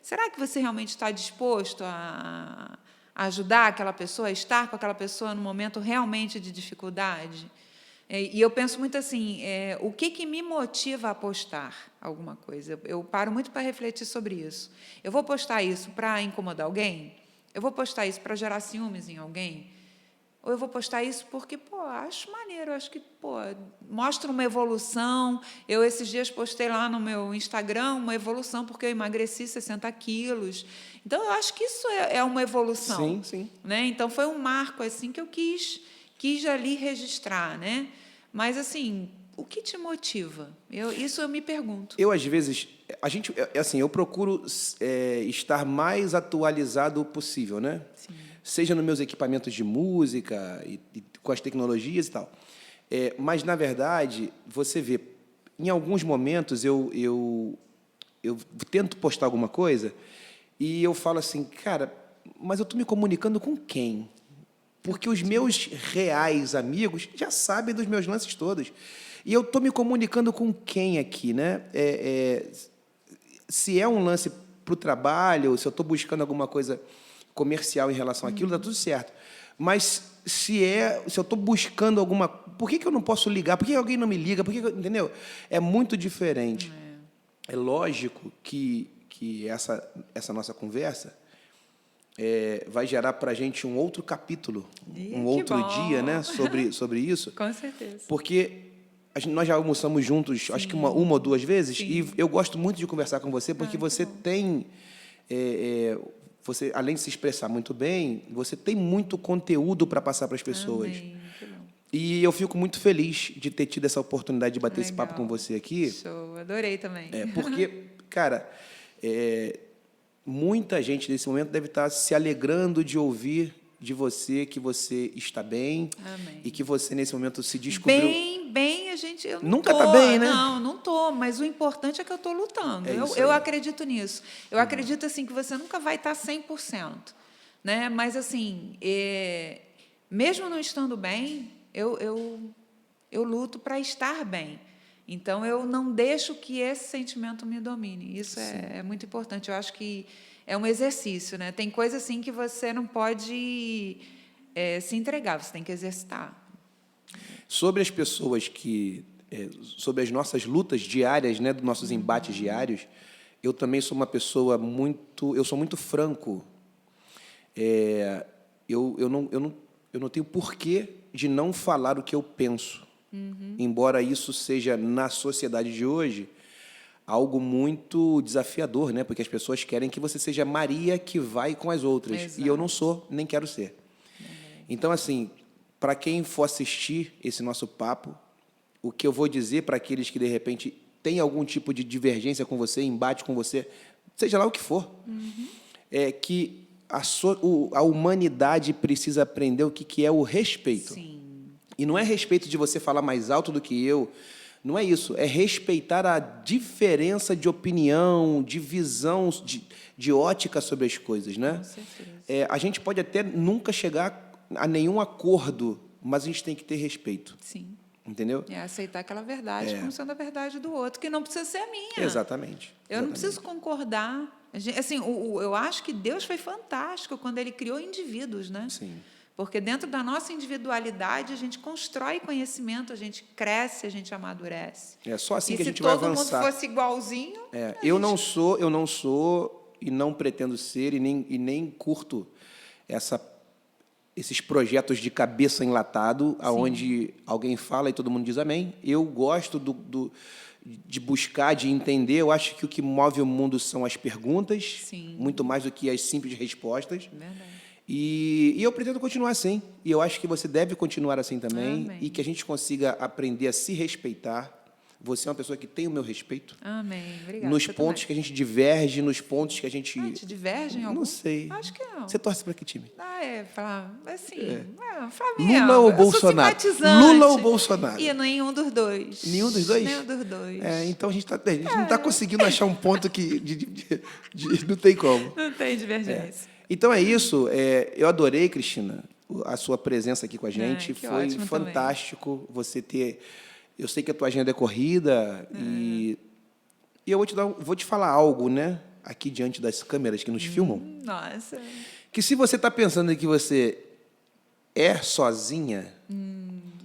S2: será que você realmente está disposto a ajudar aquela pessoa, a estar com aquela pessoa no momento realmente de dificuldade? E eu penso muito assim, o que me motiva a postar alguma coisa? Eu paro muito para refletir sobre isso. Eu vou postar isso para incomodar alguém? Eu vou postar isso para gerar ciúmes em alguém? Ou eu vou postar isso porque, acho maneiro, acho que, mostra uma evolução. Eu, esses dias, postei lá no meu Instagram uma evolução, porque eu emagreci 60 quilos. Então, eu acho que isso é uma evolução.
S1: Sim, sim.
S2: Né? Então, foi um marco assim, que eu quis ali registrar. Né? Mas, assim, o que te motiva? Isso eu me pergunto.
S1: Eu, às vezes, assim, eu procuro estar mais atualizado possível, né?
S2: Sim.
S1: Seja nos meus equipamentos de música e com as tecnologias e tal. Mas, na verdade, você vê, em alguns momentos eu tento postar alguma coisa e eu falo assim, cara, mas eu estou me comunicando com quem? Porque os meus reais amigos já sabem dos meus lances todos. E eu estou me comunicando com quem aqui, né? Se é um lance para o trabalho, se eu estou buscando alguma coisa comercial em relação àquilo, está tudo certo. Mas se eu estou buscando alguma... Por que eu não posso ligar? Por que alguém não me liga? Entendeu? É muito diferente. É lógico que essa nossa conversa vai gerar para a gente um outro capítulo, um outro dia, né, sobre isso.
S2: Com certeza.
S1: Porque nós já almoçamos juntos, sim, acho que uma ou duas vezes, sim, e eu gosto muito de conversar com você, porque você tem... você, além de se expressar muito bem, você tem muito conteúdo para passar para as pessoas.
S2: Amém. Que bom.
S1: E eu fico muito feliz de ter tido essa oportunidade de bater esse papo com você aqui.
S2: Show, adorei também.
S1: Porque, cara, muita gente nesse momento deve estar se alegrando de ouvir de você que você está bem.
S2: Amém.
S1: E que você, nesse momento, se descobriu...
S2: Bem, eu não
S1: nunca está bem, né?
S2: Não estou, mas o importante é que eu estou lutando. Eu acredito nisso. Eu acredito assim, que você nunca vai estar 100%. Né? Mas, assim, mesmo não estando bem, eu luto para estar bem. Então, eu não deixo que esse sentimento me domine. Isso é muito importante. Eu acho que é um exercício. Né? Tem coisa assim que você não pode se entregar, você tem que exercitar.
S1: Sobre as pessoas sobre as nossas lutas diárias, né, dos nossos embates diários, eu também sou uma pessoa eu sou muito franco. Eu não tenho porquê de não falar o que eu penso. Embora isso seja, na sociedade de hoje, algo muito desafiador, né? Porque as pessoas querem que você seja Maria que vai com as outras. Exato. E eu não sou, nem quero ser. Então, assim, para quem for assistir esse nosso papo, o que eu vou dizer para aqueles que, de repente, têm algum tipo de divergência com você, embate com você, seja lá o que for, é que a humanidade precisa aprender o que é o respeito.
S2: Sim.
S1: E não é respeito de você falar mais alto do que eu, não é isso, é respeitar a diferença de opinião, de visão, de ótica sobre as coisas, né?
S2: Com certeza.
S1: A gente pode até nunca chegar a nenhum acordo, mas a gente tem que ter respeito.
S2: Sim.
S1: Entendeu?
S2: Aceitar aquela verdade como sendo a verdade do outro, que não precisa ser a minha.
S1: Exatamente.
S2: Eu não preciso concordar. Assim, eu acho que Deus foi fantástico quando Ele criou indivíduos, né?
S1: Sim.
S2: Porque dentro da nossa individualidade a gente constrói conhecimento, a gente cresce, a gente amadurece.
S1: É só assim que a gente
S2: vai
S1: avançar.
S2: Se todo mundo fosse igualzinho...
S1: Eu não sou e não pretendo ser e nem curto esses projetos de cabeça enlatado, aonde alguém fala e todo mundo diz amém. Eu gosto de buscar, de entender. Eu acho que o que move o mundo são as perguntas,
S2: Sim.
S1: muito mais do que as simples respostas.
S2: Verdade.
S1: E eu pretendo continuar assim. E eu acho que você deve continuar assim também.
S2: Amém.
S1: E que a gente consiga aprender a se respeitar. Você é uma pessoa que tem o meu respeito.
S2: Amém. Obrigada.
S1: Nos pontos que a gente diverge, nos pontos que a gente...
S2: te diverge em algum?
S1: Não sei.
S2: Acho que não.
S1: Você torce para que time?
S2: Assim, Flamengo.
S1: Lula ou Bolsonaro? Lula ou Bolsonaro?
S2: E nenhum dos dois.
S1: Nenhum dos dois?
S2: Nenhum dos dois.
S1: Então a gente não está conseguindo achar um ponto que não tem como.
S2: Não tem divergência.
S1: Então é isso. Eu adorei, Cristina, a sua presença aqui com a gente. Foi fantástico também. Você ter... Eu sei que a tua agenda é corrida e eu vou te falar algo, né? Aqui diante das câmeras que nos filmam.
S2: Nossa.
S1: Que se você está pensando que você é sozinha,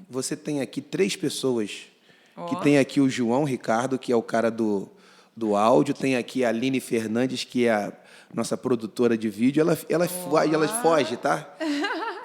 S1: você tem aqui 3 pessoas.
S2: Ó.
S1: Que tem aqui o João Ricardo, que é o cara do áudio, tem aqui a Aline Fernandes, que é a nossa produtora de vídeo. Ela foge, tá?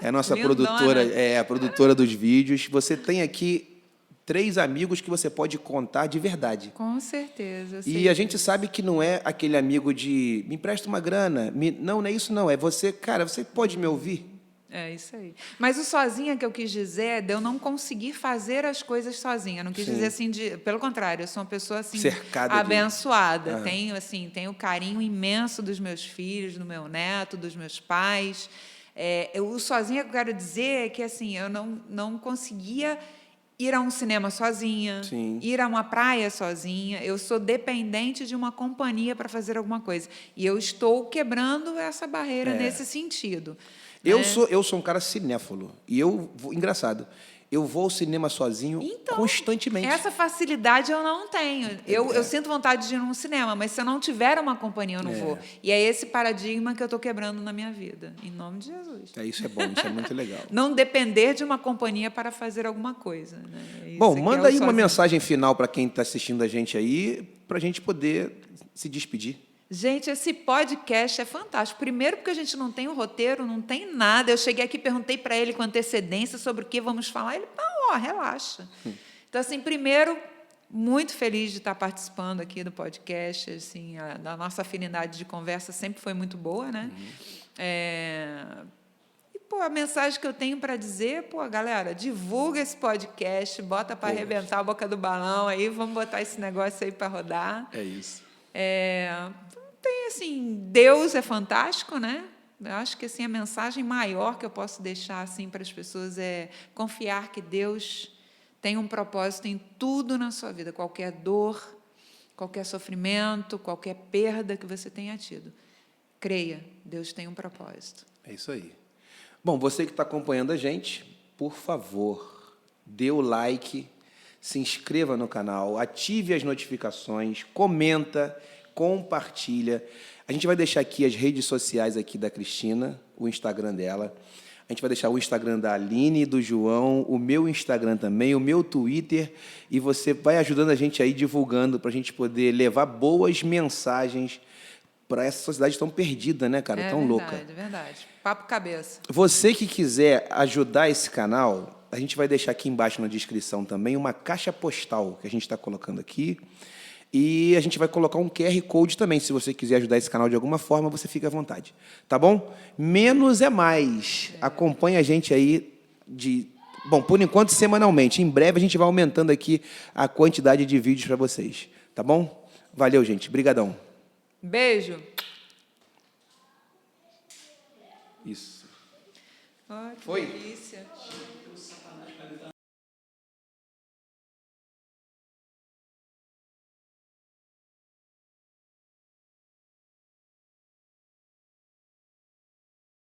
S1: É a nossa
S2: Lindona.
S1: produtora, é a produtora dos vídeos. Você tem aqui 3 amigos que você pode contar de verdade.
S2: Com certeza. Eu
S1: E
S2: sei
S1: a gente
S2: disso.
S1: sabe que não é aquele amigo de me empresta uma grana. Não é isso não. É você, cara, você pode me ouvir?
S2: É isso aí. Mas o sozinha que eu quis dizer é de eu não conseguir fazer as coisas sozinha. Eu não quis
S1: Sim.
S2: dizer assim de, pelo contrário, eu sou uma pessoa assim
S1: Cercada de-
S2: abençoada. Tenho o carinho imenso dos meus filhos, do meu neto, dos meus pais. O sozinha que eu quero dizer é que assim, eu não conseguia ir a um cinema sozinha,
S1: Sim.
S2: ir a uma praia sozinha. Eu sou dependente de uma companhia para fazer alguma coisa. E eu estou quebrando essa barreira nesse sentido.
S1: Eu
S2: né?
S1: sou um cara cinéfilo. E engraçado, eu vou ao cinema sozinho constantemente.
S2: Essa facilidade eu não tenho. Eu sinto vontade de ir num cinema, mas se eu não tiver uma companhia, eu não vou. E é esse paradigma que eu estou quebrando na minha vida, em nome de Jesus.
S1: Isso é bom, isso é muito legal.
S2: Não depender de uma companhia para fazer alguma coisa. Né? Isso
S1: Bom,
S2: que é
S1: manda
S2: o
S1: aí uma
S2: sozinho.
S1: mensagem final para quem está assistindo a gente aí, para a gente poder se despedir.
S2: Gente, esse podcast é fantástico. Primeiro, porque a gente não tem um roteiro, não tem nada. Eu cheguei aqui e perguntei para ele com antecedência sobre o que vamos falar. Ele, relaxa. Então, assim, primeiro, muito feliz de estar participando aqui do podcast. Assim, a nossa afinidade de conversa sempre foi muito boa, né? A mensagem que eu tenho para dizer, galera, divulga esse podcast, bota para arrebentar a boca do balão aí, vamos botar esse negócio aí para rodar.
S1: É isso.
S2: Tem assim, Deus é fantástico, né? Eu acho que assim a mensagem maior que eu posso deixar assim para as pessoas é confiar que Deus tem um propósito em tudo na sua vida, qualquer dor, qualquer sofrimento, qualquer perda que você tenha tido. Creia, Deus tem um propósito.
S1: É isso aí. Bom, você que está acompanhando a gente, por favor, dê o like, se inscreva no canal, ative as notificações, comenta, compartilha. A gente vai deixar aqui as redes sociais aqui da Cristina, o Instagram dela. A gente vai deixar o Instagram da Aline, do João, o meu Instagram também, o meu Twitter. E você vai ajudando a gente aí, divulgando, para a gente poder levar boas mensagens para essa sociedade tão perdida, né, cara? Tão louca.
S2: É verdade. Papo cabeça.
S1: Você que quiser ajudar esse canal, a gente vai deixar aqui embaixo na descrição também uma caixa postal que a gente está colocando aqui. E a gente vai colocar um QR Code também. Se você quiser ajudar esse canal de alguma forma, você fica à vontade. Tá bom? Menos é mais. Acompanhe a gente aí Bom, por enquanto, semanalmente. Em breve, a gente vai aumentando aqui a quantidade de vídeos para vocês. Tá bom? Valeu, gente. Brigadão.
S2: Beijo.
S1: Isso.
S2: Que
S1: Foi?
S2: delícia.